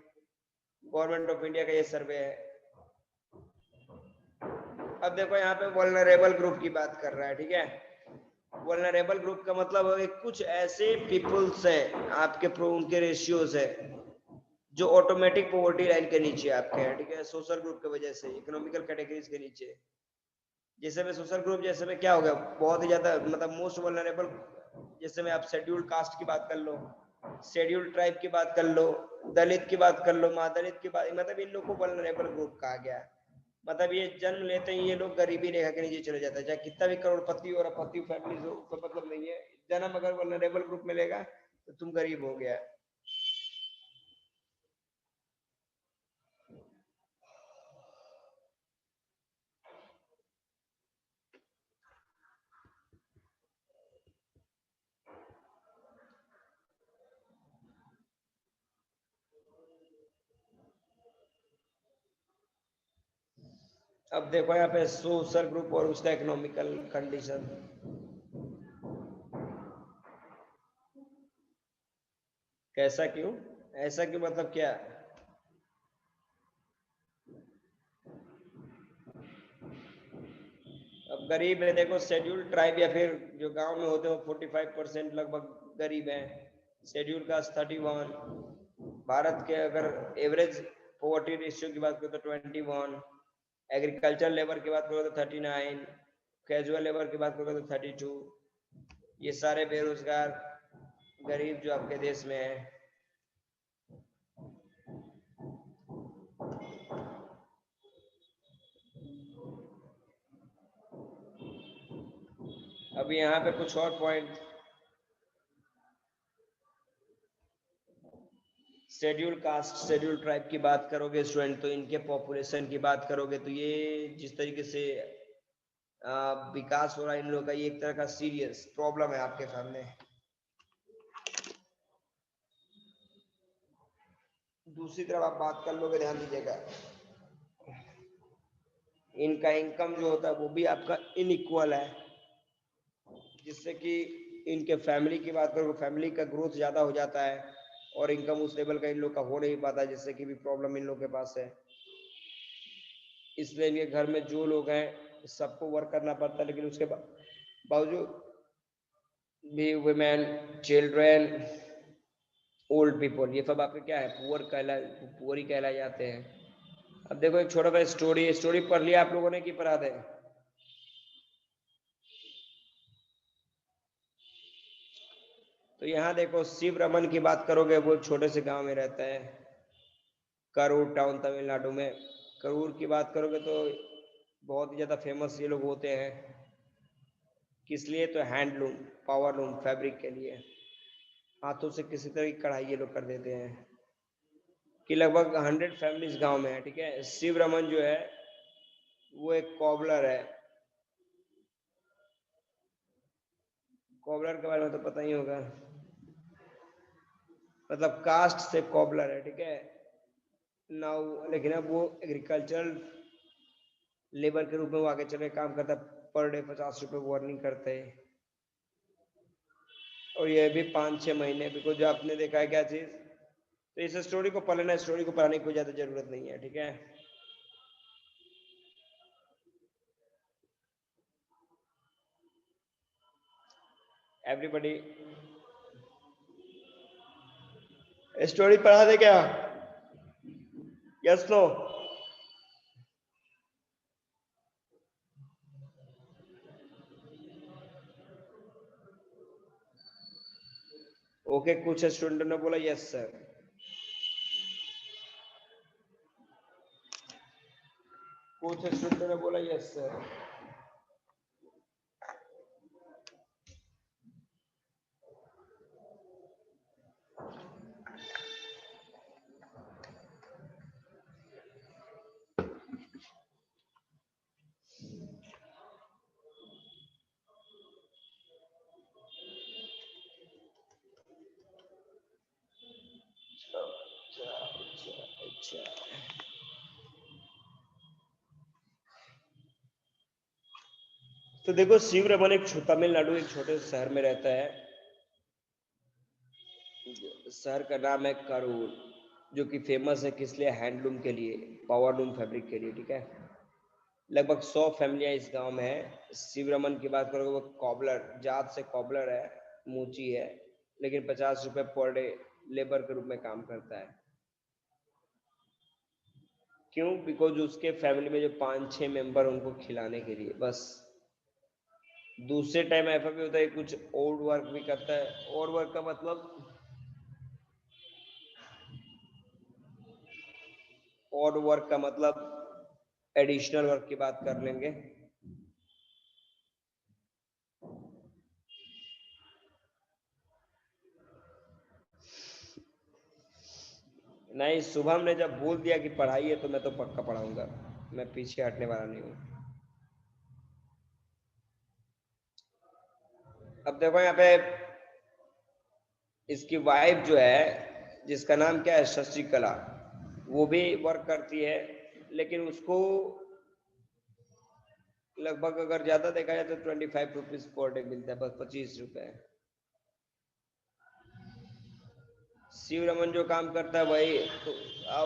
गवर्नमेंट ऑफ इंडिया का ये सर्वे है। अब देखो यहाँ पे वल्नरेबल ग्रुप की बात कर रहा है, ठीक है। वल्नरेबल ग्रुप का मतलब है कुछ ऐसे पीपल्स हैं आपके उनके रेशियोज है जो ऑटोमेटिक पॉवर्टी लाइन के नीचे आपके हैं, ठीक है, सोशल ग्रुप की वजह से, इकोनॉमिकल कैटेगरीज के नीचे। जैसे में सोशल ग्रुप जैसे में क्या हो गया, बहुत ही ज्यादा मतलब मोस्ट वल्नरेबल, जैसे में आप शेड्यूल्ड कास्ट की बात कर लो, शेड्यूल्ड ट्राइब की बात कर लो, दलित की बात कर लो, महादलित की बात, मतलब इन लोगों को वल्नरेबल ग्रुप कहा गया। मतलब ये जन्म लेते ही ये लोग गरीबी रेखा के नीचे चले जाते हैं, चाहे कितना भी करोड़पति और अपति फैमिली हो, उसका मतलब नहीं है, जन्म अगर वल्नरेबल ग्रुप में लेगा तो तुम गरीब हो गया। अब देखो यहाँ पे सोशल ग्रुप और उसका इकोनॉमिकल कंडीशन। कैसा क्यों, ऐसा क्यों, मतलब क्या? अब गरीब है, देखो शेड्यूल ट्राइब या फिर जो गांव में होते हैं 45% लगभग गरीब हैं। Schedule caste 31। भारत के अगर एवरेज पॉवर्टी रेशियो की बात करो तो 21। एग्रीकल्चर लेबर की बात करो तो 39। कैजुअल लेबर की बात करो तो 32। ये सारे बेरोजगार गरीब जो आपके देश में है। अब यहाँ पे कुछ और point, schedule caste schedule tribe की बात करोगे स्टूडेंट तो इनके पॉपुलेशन की बात करोगे तो ये जिस तरीके से विकास हो रहा है इन लोगों का, ये एक तरह का सीरियस प्रॉब्लम है आपके सामने। दूसरी तरफ आप बात कर लोगे, ध्यान दीजिएगा, इनका इनकम जो होता है वो भी आपका इनइक्वल है, जिससे कि इनके फैमिली की बात करो, फैमिली का ग्रोथ ज्यादा हो जाता है और इनकम उस लेवल का इन लोग का हो नहीं पाता, जिससे कि भी प्रॉब्लम इन लोग के पास है। इसलिए इनके घर में जो लोग हैं सबको वर्क करना पड़ता है, लेकिन उसके बावजूद भी वुमेन, चिल्ड्रन, ओल्ड पीपल, ये सब आपके क्या है, पुअर ही कहला जाते हैं। अब देखो एक छोटा सा स्टोरी पढ़ लिया आप लोगों ने कि पढ़ा दे? तो यहाँ देखो शिव रमन की बात करोगे, वो छोटे से गांव में रहता है, करूर टाउन, तमिलनाडु में। करूर की बात करोगे तो बहुत ही ज्यादा फेमस ये लोग होते हैं, किस लिए? तो हैंडलूम, पावरलूम, फैब्रिक के लिए। हाथों से किसी तरह की कढ़ाई ये लोग कर देते हैं, कि लगभग 100 फैमिलीज गांव में है। ठीक है, शिव रमन जो है वो एक कॉबलर है। कॉबलर के बारे में तो पता ही होगा, मतलब कास्ट से कॉबलर है। ठीक है, नाउ लेकिन अब वो एग्रीकल्चरल लेबर के रूप में वो आगे चले काम करता है, पर डे 50 रुपए वो अर्निंग करते हैं। और ये भी 5-6 महीने, बिकॉज जो आपने देखा है क्या चीज, तो इस स्टोरी को पढ़ना, स्टोरी को पढ़ाने की कोई ज्यादा जरूरत नहीं है। ठीक है, एवरीबडी स्टोरी पढ़ा दे क्या? Yes no? ओके, कुछ स्टूडेंट ने बोला यस सर, कुछ स्टूडेंट ने बोला यस सर। अच्छा, तो देखो शिव रमन एक तमिलनाडु एक छोटे से शहर में रहता है। शहर का नाम है करूर, जो कि फेमस है किस लिए? हैंडलूम के लिए, पावरलूम फैब्रिक के लिए। ठीक है, लगभग 100 फैमिलियां इस गांव में है। शिव रमन की बात करोगे वो कॉबलर जात से कॉबलर है, मूची है, लेकिन 50 रुपए पर डे लेबर के रूप में काम करता है। क्यों? बिकॉज उसके फैमिली में जो 5-6 मेंबर उनको खिलाने के लिए बस। दूसरे टाइम ऐसा भी होता है कुछ और वर्क भी करता है। और वर्क का मतलब, और वर्क का मतलब एडिशनल वर्क की बात कर लेंगे। नहीं, शुभम ने जब बोल दिया कि पढ़ाई है तो मैं तो पक्का पढ़ाऊंगा, मैं पीछे हटने वाला नहीं हूँ। अब देखो यहाँ पे इसकी वाइफ जो है, जिसका नाम क्या है, शशिकला, वो भी वर्क करती है, लेकिन उसको लगभग अगर ज्यादा देखा जाए तो 25 रुपीज पर डे मिलता है, बस 25 रुपए। शिव रमन जो काम करता है वही तो,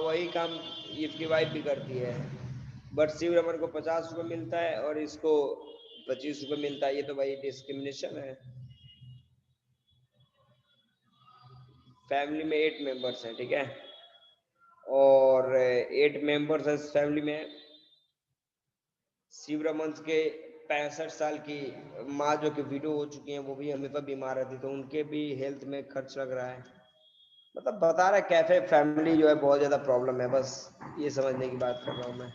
वही काम इसकी वाइफ भी करती है, बट शिव रमन को 50 रुपए मिलता है और इसको 25 रुपए मिलता है। ये तो भाई डिस्क्रिमिनेशन है। फैमिली में 8 मेंबर्स हैं, ठीक है, और 8 मेंबर्स हैं इस फैमिली में। शिव रमन के 65 साल की माँ जो कि विडो हो चुकी हैं, वो भी हमेशा बीमार रहती, तो उनके भी हेल्थ में खर्च लग रहा है। मतलब बता रहा है कैफे फैमिली जो है बहुत ज्यादा प्रॉब्लम है, बस ये समझने की बात कर रहा हूँ मैं।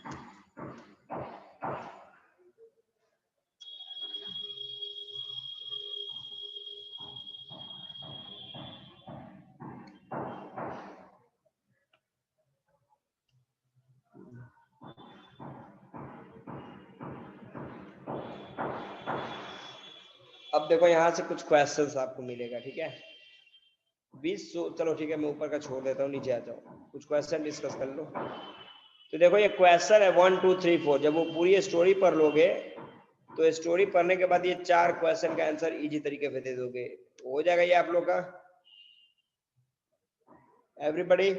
अब देखो यहाँ से कुछ क्वेश्चंस आपको मिलेगा, ठीक है। 20 चलो ठीक है, मैं ऊपर का छोड़ देता हूँ, नीचे आ जाओ, कुछ क्वेश्चन डिस्कस कर लो। तो देखो ये क्वेश्चन है 1 2 3 4, जब वो पूरी स्टोरी पढ़ लोगे तो स्टोरी पढ़ने के बाद ये 4 क्वेश्चन का आंसर इजी तरीके से दे दोगे, हो जाएगा ये आप लोग का। एवरीबॉडी,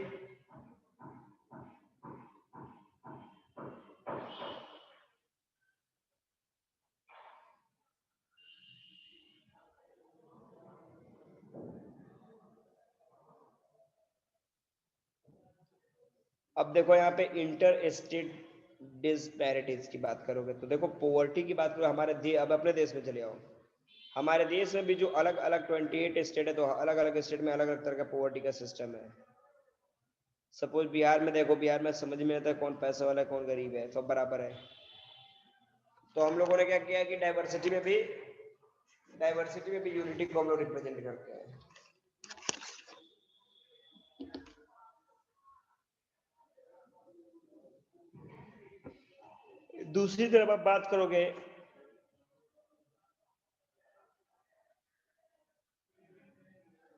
अब देखो यहाँ पे इंटर स्टेट डिस्पैरिटीज की बात करोगे तो देखो पॉवर्टी की बात करो हमारे अब अपने देश में चले आओ। हमारे देश में भी जो अलग अलग 28 स्टेट है, तो अलग अलग स्टेट में अलग अलग तरह का पॉवर्टी का सिस्टम है। सपोज बिहार में देखो, बिहार में समझ में आता है कौन पैसे वाला है कौन गरीब है, सब बराबर है। तो हम लोगों ने क्या किया कि डाइवर्सिटी में भी यूनिटी को हम लोग रिप्रेजेंट करते हैं। दूसरी तरफ आप बात करोगे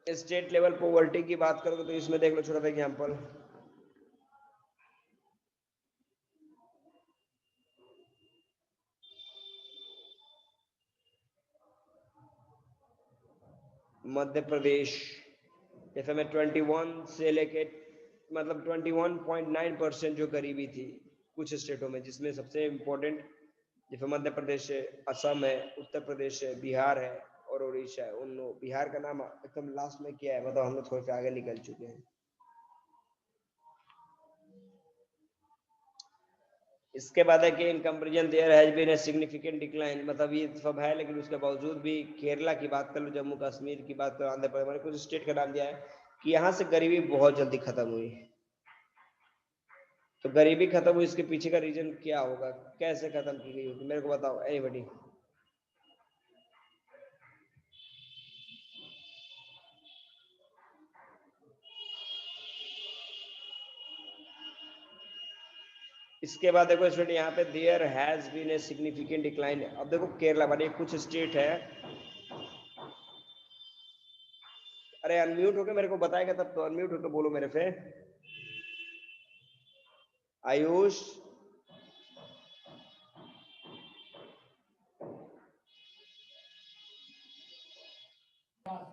स्टेट लेवल पॉवर्टी की बात करोगे तो इसमें देख लो छोटा सा एग्जांपल। मध्य प्रदेश, जैसे मैं 21 से लेके मतलब 21.9% जो गरीबी थी कुछ स्टेटों में, जिसमें सबसे इम्पोर्टेंट जैसे मध्य प्रदेश है, असम है, उत्तर प्रदेश है, बिहार है और उड़ीसा है। उन बिहार का नाम एकदम लास्ट में किया है, मतलब हम लोग थोड़े से आगे निकल चुके हैं। इसके बाद है कि in comparison there has been a significant decline, मतलब ये सब है लेकिन उसके बावजूद भी केरला की बात कर लो, जम्मू कश्मीर की बात करो, आंध्र प्रदेश, मैंने कुछ स्टेट का नाम दिया है कि यहाँ से गरीबी बहुत जल्दी खत्म हुई। तो गरीबी खत्म हुई, इसके पीछे का रीजन क्या होगा, कैसे खत्म की गई होगी, मेरे को बताओ एनीबॉडी। इसके बाद देखो स्टूडेंट यहाँ पे there has been a significant decline. अब देखो केरला वाले कुछ स्टेट है, अरे अनम्यूट होकर मेरे को बताएगा तब तो, अनम्यूट होकर बोलो मेरे से। Ayush,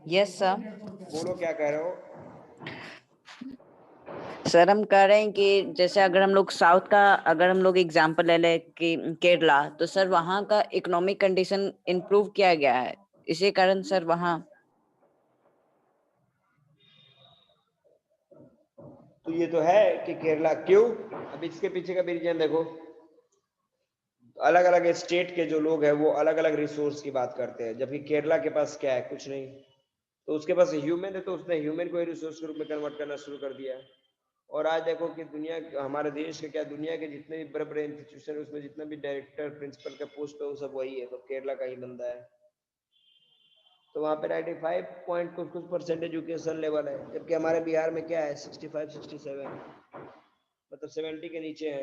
yes sir. बोलो क्या कह रहे हो। सर हम कह रहे हैं कि जैसे अगर हम लोग साउथ का अगर हम लोग एग्जांपल ले लें कि केरला, तो सर वहाँ का इकोनॉमिक कंडीशन इम्प्रूव किया गया है, इसी कारण सर वहाँ। तो ये तो है कि केरला क्यों, अब इसके पीछे का भी रीजन देखो। अलग अलग स्टेट के जो लोग हैं वो अलग अलग रिसोर्स की बात करते हैं, जबकि केरला के पास क्या है, कुछ नहीं। तो उसके पास ह्यूमन है, तो उसने ह्यूमन को रिसोर्स के रूप में कन्वर्ट करना शुरू कर दिया। और आज देखो कि दुनिया, हमारे देश के क्या, दुनिया के जितने भी बड़े बड़े इंस्टीट्यूशन है उसमें जितना भी डायरेक्टर प्रिंसिपल का पोस्ट है वो सब वही है, तो केरला का ही बंदा है। तो वहाँ पे 95 पॉइंट कुछ कुछ परसेंट एजुकेशन लेवल है, जबकि हमारे बिहार में क्या है 65 67, मतलब 70 के नीचे है।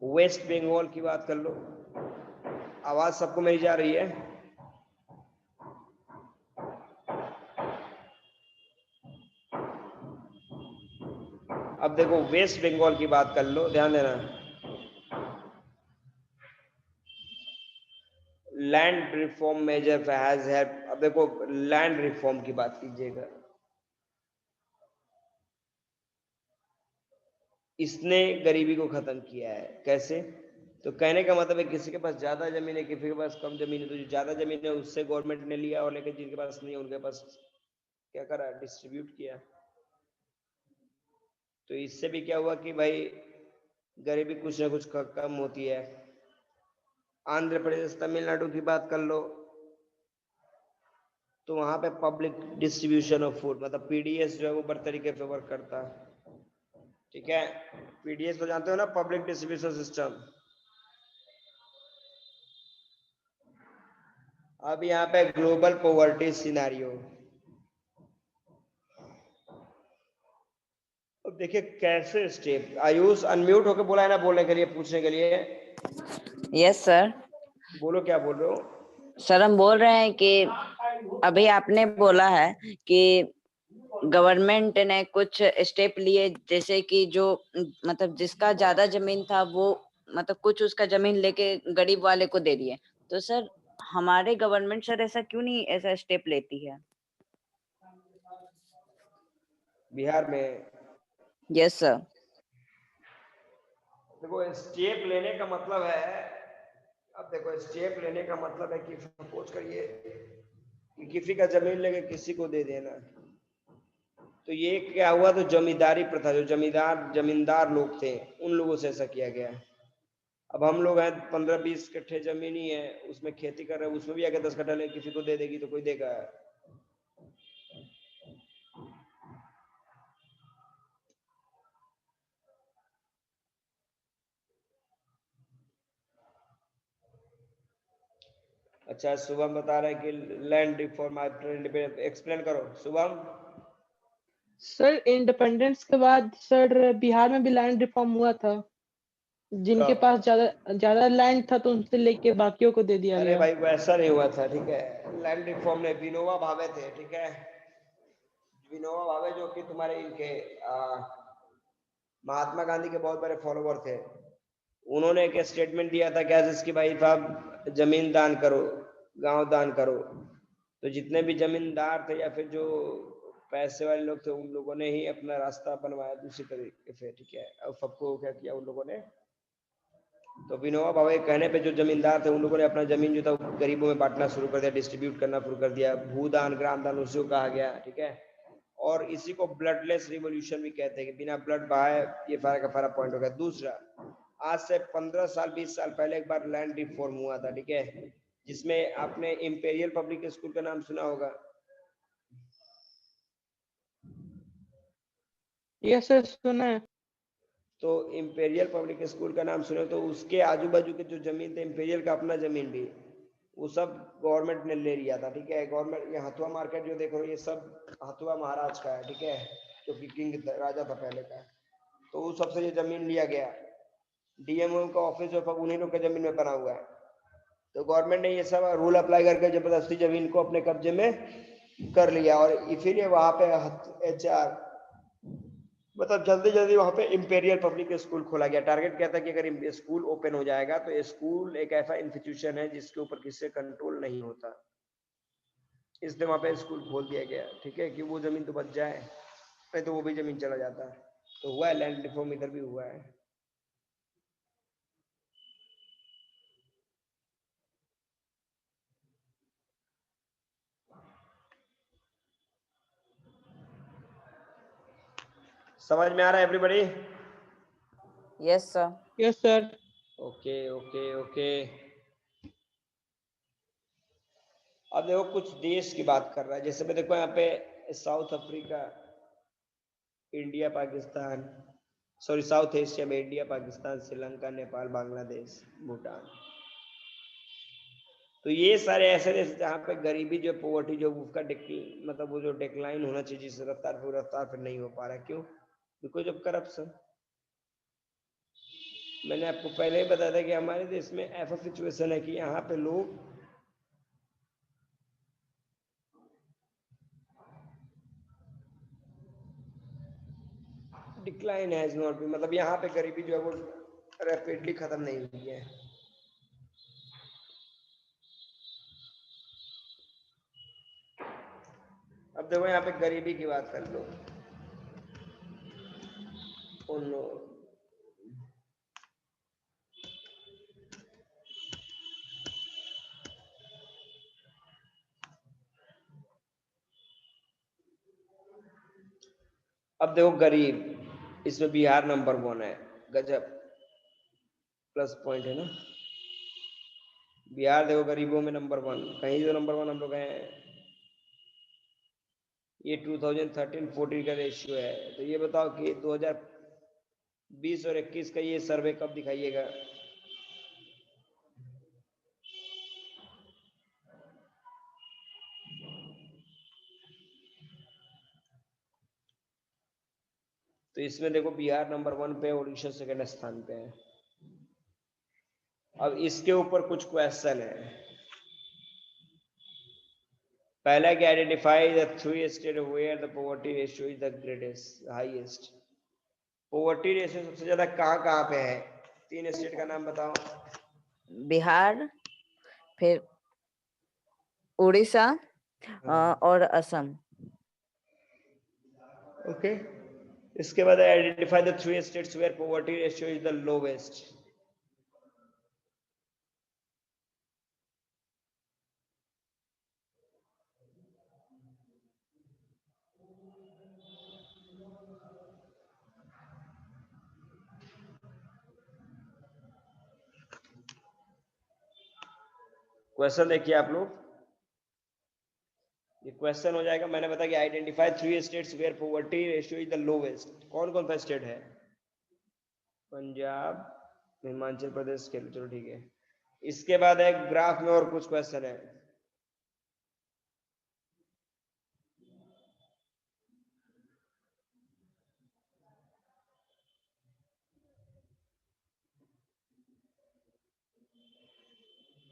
वेस्ट बंगाल की बात कर लो। आवाज सबको मेरी जा रही है? अब देखो वेस्ट बंगाल की बात कर लो, ध्यान देना। Land reform measure has help. अब देखो लैंड रिफॉर्म की बात कीजिएगा, इसने गरीबी को खत्म किया है। कैसे? तो कहने का मतलब है किसी के पास ज्यादा जमीन है, किसी के पास कम जमीन है, तो जो ज्यादा जमीन है उससे गवर्नमेंट ने लिया, और लेकिन जिनके पास नहीं है उनके पास क्या करा, डिस्ट्रीब्यूट किया। तो इससे भी क्या हुआ कि भाई गरीबी कुछ ना कुछ कम होती है। आंध्र प्रदेश तमिलनाडु की बात कर लो, तो वहां पे पब्लिक डिस्ट्रीब्यूशन ऑफ फूड, मतलब पीडीएस जो है वो बड़े तरीके से वर्क करता है। ठीक है, पीडीएस तो जानते हो ना, पब्लिक डिस्ट्रीब्यूशन सिस्टम। अब यहाँ पे ग्लोबल पॉवर्टी सिनेरियो, अब देखिए कैसे स्टेप। आयुष अनम्यूट होकर बोला है ना बोलने के लिए, पूछने के लिए। Yes sir. बोलो क्या बोल रहे हो? सर हम बोल रहे हैं कि अभी आपने बोला है कि गवर्नमेंट ने कुछ स्टेप लिए, जैसे कि जो मतलब जिसका ज्यादा जमीन था वो मतलब कुछ उसका जमीन लेके गरीब वाले को दे दिए। तो सर हमारे गवर्नमेंट सर ऐसा क्यों नहीं ऐसा स्टेप लेती है? बिहार में यस सर। देखो स्टेप लेने का मतलब है, अब देखो स्टेप लेने का मतलब है कि सपोज करिए कि किसी का जमीन लेके किसी को दे देना। तो ये क्या हुआ, तो जमींदारी प्रथा, जो जमींदार लोग थे उन लोगों से ऐसा किया गया है। अब हम लोग हैं 15-20 कट्ठे जमीन ही है, उसमें खेती कर रहे हैं, उसमें भी अगर 10 कट्ठा ले किसी को दे देगी तो कोई देगा? अच्छा शुभम बता रहे हैं कि लैंड रिफॉर्म आफ्टर, एक्सप्लेन करो शुभम। सर इंडिपेंडेंस के बाद सर बिहार में भी लैंड रिफॉर्म हुआ था, जिनके कब? पास ज्यादा ज्यादा लैंड था तो उनसे लेके बाकियों को दे दिया अरे गया। भाई वैसा नहीं हुआ था, ठीक है। लैंड रिफॉर्म ने विनोबा भावे थे, ठीक है, विनोबा भावे जो कि तुम्हारे इनके महात्मा गांधी के बहुत बड़े फॉलोवर थे। उन्होंने एक स्टेटमेंट दिया था क्या, जिसकी भाई साहब जमीन दान करो, गांव दान करो। तो जितने भी जमींदार थे या फिर जो पैसे वाले लोग थे उन लोगों ने ही अपना रास्ता बनवाया दूसरी तरीके से, ठीक है। और सबको क्या किया उन लोगों ने, तो विनोबा भावे के कहने पे जो जमींदार थे उन लोगों ने अपना जमीन जो था गरीबों में बांटना शुरू कर दिया, डिस्ट्रीब्यूट करना शुरू कर दिया। भूदान ग्राम दान उसी को कहा गया, ठीक है। और इसी को ब्लडलेस रिवॉल्यूशन भी कहते हैं कि बिना ब्लड बहाए ये फारा का फारा पॉइंट हो गया। दूसरा, आज से 15 साल 20 साल पहले एक बार लैंड रिफॉर्म हुआ था, ठीक है, जिसमें आपने इंपेरियल पब्लिक स्कूल का नाम सुना होगा। यस सर सुना है। तो इंपेरियल पब्लिक स्कूल का नाम सुने, तो उसके आजू बाजू के जो जमीन थे, इंपेरियल का अपना जमीन भी, वो सब गवर्नमेंट ने ले लिया था, ठीक है। गवर्नमेंट, ये हथुआ मार्केट जो देख रहे हो ये सब हथुआ महाराज का है, ठीक है, जो कि किंग राजा था पहले का। तो उस सबसे ये जमीन लिया गया। डीएमओ का ऑफिस जो उन्हीं लोग के जमीन में बना हुआ है। तो गवर्नमेंट ने ये सब रूल अप्लाई करके जबरदस्ती जमीन को अपने कब्जे में कर लिया, और इसीलिए वहां पे HR मतलब जल्दी जल्दी वहां पे इंपेरियल पब्लिक स्कूल खोला गया। टारगेट क्या था कि अगर स्कूल ओपन हो जाएगा तो स्कूल एक ऐसा इंस्टीट्यूशन है जिसके ऊपर किसी से कंट्रोल नहीं होता, इसलिए वहां पे स्कूल खोल दिया गया, ठीक है, कि वो जमीन तो बच जाए, नहीं तो वो भी जमीन चला जाता है। तो हुआ है लैंड रिफॉर्म, इधर भी हुआ है। समझ में आ रहा है everybody? Yes sir. Yes sir. Okay okay okay. अब देखो कुछ देश की बात कर रहा है, जैसे मैं देखो यहाँ पे south Africa, India Pakistan, sorry south Asia में इंडिया पाकिस्तान श्रीलंका नेपाल बांग्लादेश भूटान। तो ये सारे ऐसे देश जहाँ पे गरीबी जो पॉवर्टी जो उसका मतलब वो जो डिक्लाइन होना चाहिए जिस रफ्तार पर नहीं हो पा रहा है। क्यों? Because of corruption. मैंने आपको पहले ही बताया था कि हमारे देश में ऐसा सिचुएशन है कि यहाँ पे लोग डिक्लाइन हैज नॉट बीन, मतलब यहाँ पे गरीबी जो है वो रैपिडली खत्म नहीं हुई है। अब देखो यहाँ पे गरीबी की बात कर लो। उन अब देखो गरीब, इसमें बिहार नंबर 1 है। गजब प्लस पॉइंट है ना। बिहार देखो गरीबों में नंबर 1, कहीं जो नंबर 1 हम लोग हैं। ये 2013-14 का रेशियो है। तो ये बताओ कि 2020 और 21 का ये सर्वे कब दिखाइएगा? तो इसमें देखो बिहार नंबर 1 पे, उड़ीसा सेकंड स्थान पे है। अब इसके ऊपर कुछ क्वेश्चन है। पहला कि identify the 3 state where the poverty ratio is the greatest highest. Poverty ratio सबसे ज्यादा कहाँ पे है? 3 स्टेट का नाम बताओ। बिहार, फिर उड़ीसा और असम। ओके। इसके बाद identify the 3 states where poverty ratio is the lowest. Question देखिए आप लोग, ये क्वेश्चन हो जाएगा। मैंने बताया कि identify 3 states where poverty ratio is the lowest. कौन कौन सा स्टेट है? पंजाब, हिमाचल प्रदेश के, चलो ठीक है। इसके बाद एक ग्राफ में और कुछ क्वेश्चन है।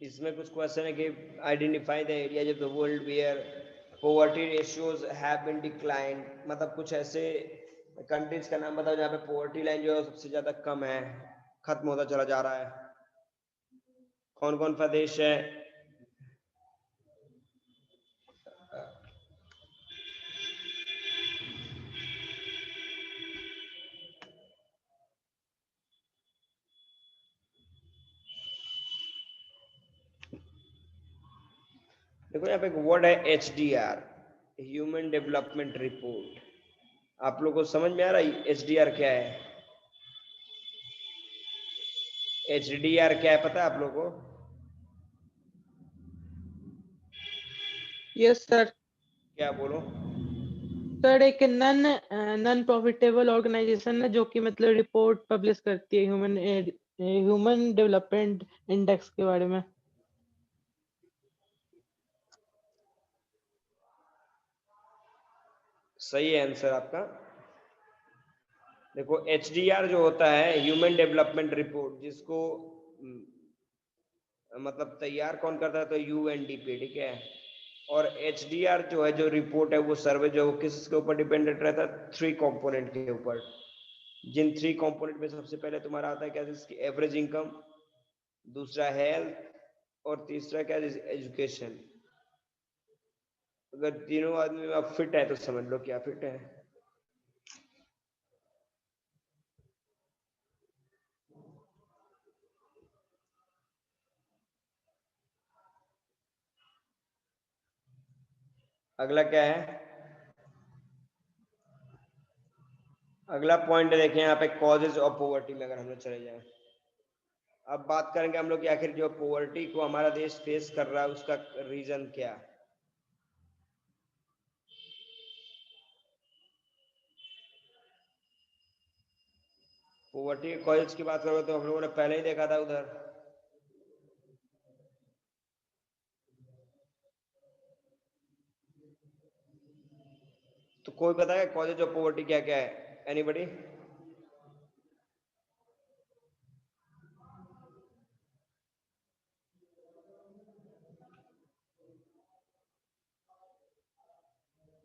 इसमें कुछ क्वेश्चन है कि identify the area of the world where poverty ratios have been decline. मतलब कुछ ऐसे कंट्रीज का नाम बताओ जहाँ पे पॉवर्टी लाइन जो है सबसे ज्यादा कम है, खत्म होता चला जा रहा है। कौन कौन सा देश है? देखो यहाँ पे एक वर्ड है HDR, ह्यूमन डेवलपमेंट रिपोर्ट। आप लोगों को समझ में आ रहा है HDR क्या है? HDR क्या है पता है आप लोगों को? Yes sir. क्या बोलो? सर एक नन प्रॉफिटेबल ऑर्गेनाइजेशन है जो कि मतलब रिपोर्ट पब्लिश करती है ह्यूमन डेवलपमेंट इंडेक्स के बारे में। सही है आंसर आपका। देखो HDR जो होता है ह्यूमन डेवलपमेंट रिपोर्ट, जिसको मतलब तैयार कौन करता है? तो UNDP, ठीक है। और HDR जो है, जो रिपोर्ट है, वो सर्वे जो किसके ऊपर डिपेंडेंट रहता है? 3 कंपोनेंट के ऊपर। जिन 3 कंपोनेंट में सबसे पहले तुम्हारा आता है क्या? जिसकी एवरेज इनकम, दूसरा हेल्थ, और तीसरा क्या? एजुकेशन। अगर तीनों आदमी में आप फिट है तो समझ लो क्या फिट है। अगला क्या है? अगला पॉइंट देखें यहाँ पे, कॉजेज ऑफ पॉवर्टी में अगर हम लोग चले जाएं। अब बात करेंगे हम लोग कि आखिर जो पॉवर्टी को हमारा देश फेस कर रहा है उसका रीजन क्या। पॉवर्टी के कॉजेज की बात करोगे तो हम लोगों ने पहले ही देखा था उधर। तो कोई बताएगा कॉजेज ऑफ पॉवर्टी क्या क्या है? एनीबडी?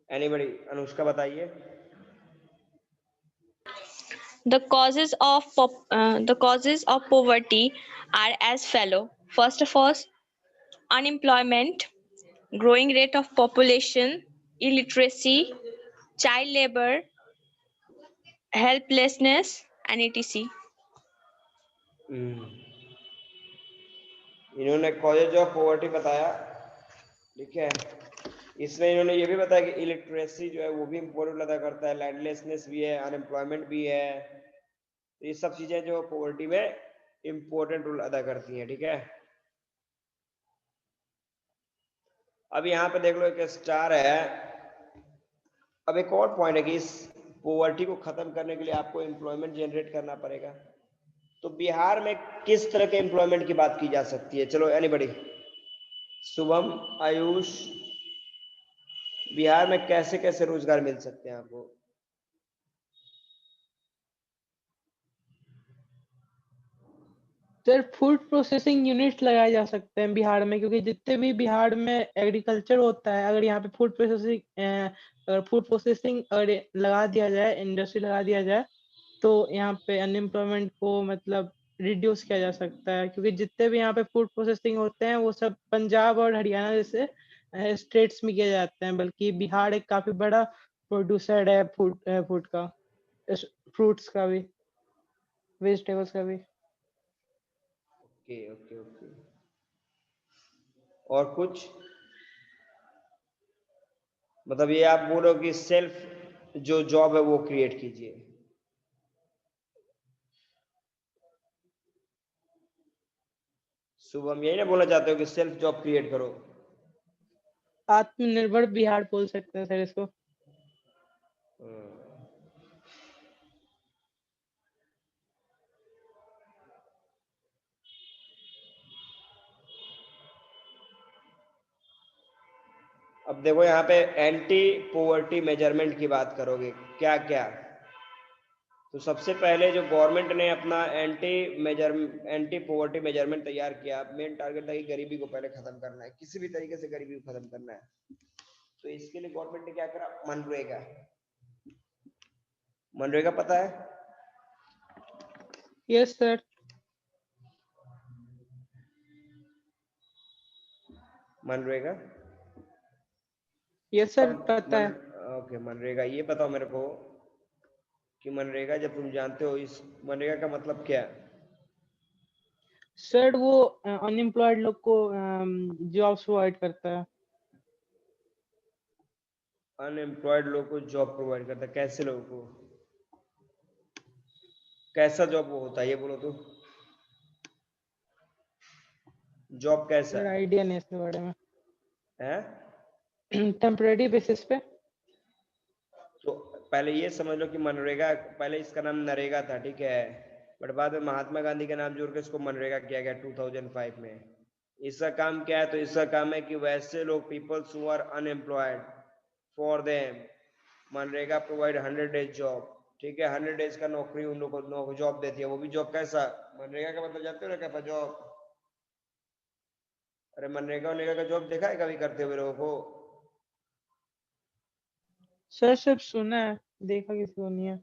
एनीबडी? अनुष्का बताइए। The causes of poverty are as follow. First of all, unemployment, growing rate of population, illiteracy, child labor, helplessness, and etc. इन्होंने कॉजेज ऑफ पॉवर्टी बताया, ठीक है। इसमें इन्होंने ये भी बताया कि इलिटरेसी जो है वो भी इम्पोर्टेंट रोल अदा करता है, लैंडलेसनेस भी है, अनएम्प्लॉयमेंट भी है। तो ये सब चीजें जो पॉवर्टी में इम्पोर्टेंट रोल अदा करती हैं, ठीक है। अब यहाँ पे देख लो एक स्टार है। अब एक और पॉइंट है कि इस पॉवर्टी को खत्म करने के लिए आपको एम्प्लॉयमेंट जनरेट करना पड़ेगा। तो बिहार में किस तरह के एम्प्लॉयमेंट की बात की जा सकती है? चलो एनीबडी? शुभम, आयुष, बिहार में कैसे कैसे रोजगार मिल सकते हैं आपको? सर फूड प्रोसेसिंग यूनिट लगाए जा सकते हैं बिहार में, क्योंकि जितने भी बिहार में एग्रीकल्चर होता है, अगर यहाँ पे फूड प्रोसेसिंग अगर लगा दिया जाए, इंडस्ट्री लगा दिया जाए, तो यहाँ पे अनएम्प्लॉयमेंट को मतलब रिड्यूस किया जा सकता है। क्योंकि जितने भी यहाँ पे फूड प्रोसेसिंग होते हैं वो सब पंजाब और हरियाणा जैसे स्टेट्स में किए जाते हैं, बल्कि बिहार एक काफी बड़ा प्रोड्यूसर है फूड का, फ्रूट्स का भी, वेजिटेबल्स का भी। Okay okay okay. और कुछ मतलब ये आप बोलो कि सेल्फ जो जॉब है वो क्रिएट कीजिए। शुभम यही ना बोलना चाहते हो कि सेल्फ जॉब क्रिएट करो? आत्मनिर्भर बिहार बोल सकते हैं सर इसको। अब देखो यहाँ पे एंटी पॉवर्टी मेजरमेंट की बात करोगे क्या क्या? तो सबसे पहले जो गवर्नमेंट ने अपना एंटी पॉवर्टी मेजरमेंट तैयार किया, मेन टारगेट था कि गरीबी को पहले खत्म करना है, किसी भी तरीके से गरीबी को खत्म करना है। तो इसके लिए गवर्नमेंट ने क्या करा? मनरेगा। मनरेगा पता है? Yes sir. MNREGA? Yes sir पता है। ओके, मनरेगा ये बताओ मेरे को कि मनरेगा जब तुम जानते हो, इस मनरेगा का मतलब क्या है? सर वो अनएम्प्लॉयड लोग को जॉब्स प्रोवाइड करता है। अनएम्प्लॉयड लोग को जॉब प्रोवाइड करता है? कैसे लोगों को? कैसा जॉब वो होता है ये बोलो तो। जॉब कैसा सर आइडिया नहीं इसके बारे में। है? टेम्परेरी बेसिस पे। तो पहले ये समझ लो कि मनरेगा, पहले इसका नाम नरेगा था, ठीक है, बट बाद में महात्मा गांधी का नाम जोड़ के इसको मनरेगा किया गया 2005 में। इसका काम क्या है? तो इसका काम है कि वैसे लोग, peoples who are unemployed, for them मनरेगा प्रोवाइड 100 डेज जॉब, ठीक है, 100 डेज का नौकरी उन लोगों को जॉब देती है। वो भी जॉब कैसा? मनरेगा का मतलब जानते हो ना कैसा जॉब? अरे मनरेगा का जॉब देखा है कभी करते हुए लोगों को? सर सब सुना है, देखा किसी को नहीं है।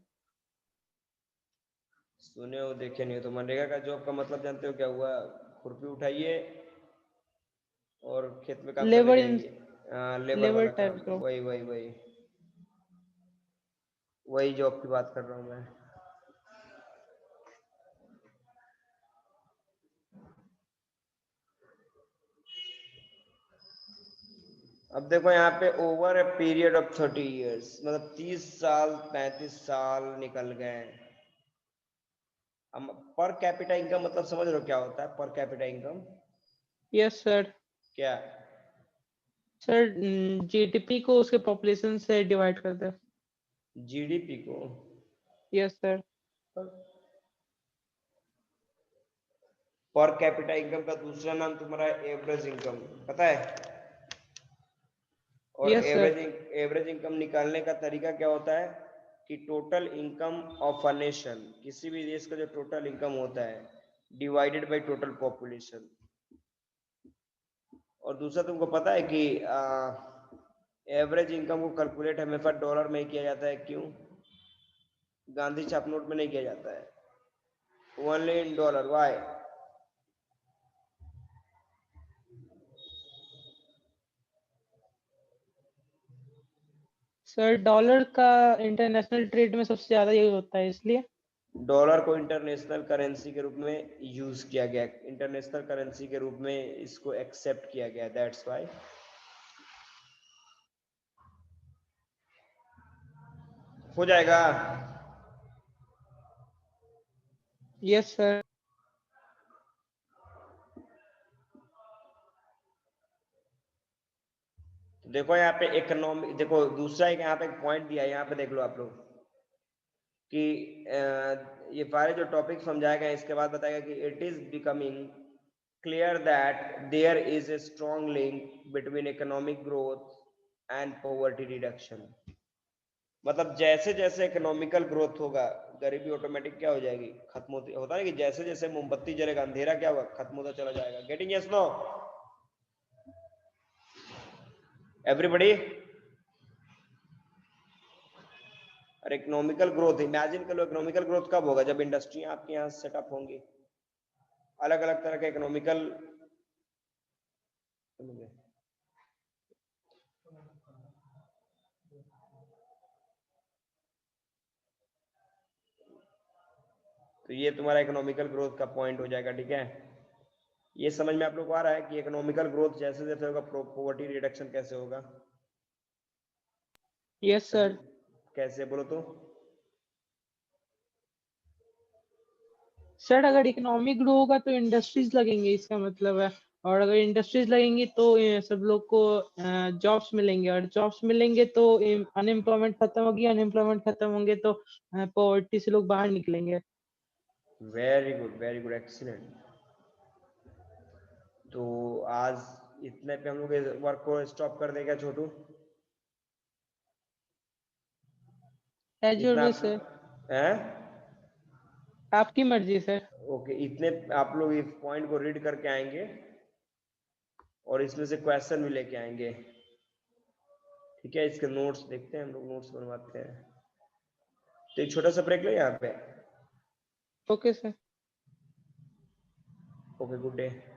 सुने हो देखे नहीं हो? तो मनरेगा का जॉब का मतलब जानते हो क्या हुआ? खुरपी उठाइए और खेत में काम करने लेबर जाइए। हाँ, लेबर लेबर वाला टाइप काम, का। वही वही वही वही जॉब की बात कर रहा हूँ मैं। अब देखो यहाँ पे over a period of 30 years, मतलब 30 साल 35 साल निकल गए। हम पर कैपिटा इनकम मतलब समझ रहे हो क्या होता है per capita income? Yes sir. क्या? सर जीडीपी को उसके पॉपुलेशन से डिवाइड करते हैं। जीडीपी को? Yes sir. Per capita income का दूसरा नाम तुम्हारा एवरेज इनकम, पता है? और Yes, sir. एवरेज इनकम निकालने का तरीका क्या होता है कि total income of a nation, किसी भी देश का जो टोटल इनकम होता है डिवाइडेड बाय टोटल पॉपुलेशन। और दूसरा तुमको पता है कि एवरेज इनकम को कैलकुलेट हमेशा डॉलर में ही किया जाता है, क्यों? गांधी छाप नोट में नहीं किया जाता है, only in dollar. Why? Sir dollar का इंटरनेशनल ट्रेड में सबसे ज्यादा यूज होता है, इसलिए। डॉलर को इंटरनेशनल करेंसी के रूप में यूज किया गया, इंटरनेशनल करेंसी के रूप में इसको एक्सेप्ट किया गया, दैट्स व्हाई। हो जाएगा? Yes sir. देखो यहाँ पे इकोनॉमी, देखो दूसरा एक यहाँ पे पॉइंट दिया है, यहाँ पे देख लो आप लोग कि ये सारे जो टॉपिक समझाए गए इसके बाद बताएगा कि it is becoming clear that there is a strong link between economic growth and poverty reduction. मतलब जैसे जैसे इकोनॉमिकल ग्रोथ होगा गरीबी ऑटोमेटिक क्या हो जाएगी, खत्म होती, होता है कि जैसे जैसे मोमबत्ती जलेगा अंधेरा क्या होगा, खत्म होता चला जाएगा। Getting yes no everybody? और इकोनॉमिकल ग्रोथ, इमेजिन करो इकोनॉमिकल ग्रोथ कब होगा, जब इंडस्ट्री आपके यहाँ सेटअप होंगी, अलग अलग तरह के इकोनॉमिकल। तो ये तुम्हारा इकोनॉमिकल ग्रोथ का पॉइंट हो जाएगा, ठीक है? ये समझ में आप लोग को आ रहा है कि इकोनॉमिकल ग्रोथ जैसे जैसे होगा पॉवर्टी रिडक्शन कैसे होगा? Yes sir. कैसे बोलो तो? सर अगर इकोनॉमी ग्रो होगा तो इंडस्ट्रीज लगेंगे, इसका मतलब है। और अगर इंडस्ट्रीज लगेंगी तो ये सब लोग को जॉब्स मिलेंगे, और जॉब्स मिलेंगे तो अनएम्प्लॉयमेंट खत्म होगी, अनएम्प्लॉयमेंट खत्म होंगे तो पॉवर्टी से लोग बाहर निकलेंगे। Very good, excellent. तो आज इतने पे हम लोग वर्क को स्टॉप कर देगा छोटू? एज योर विश सर, हैं? आपकी मर्जी सर। ओके, इतने आप लोग इस पॉइंट को रीड करके आएंगे और इसमें से क्वेश्चन भी लेके आएंगे, ठीक है? इसके नोट्स देखते हैं, हम लोग नोट्स बनवाते हैं। तो एक छोटा सा ब्रेक लो यहाँ पे। Okay sir. Okay, good day.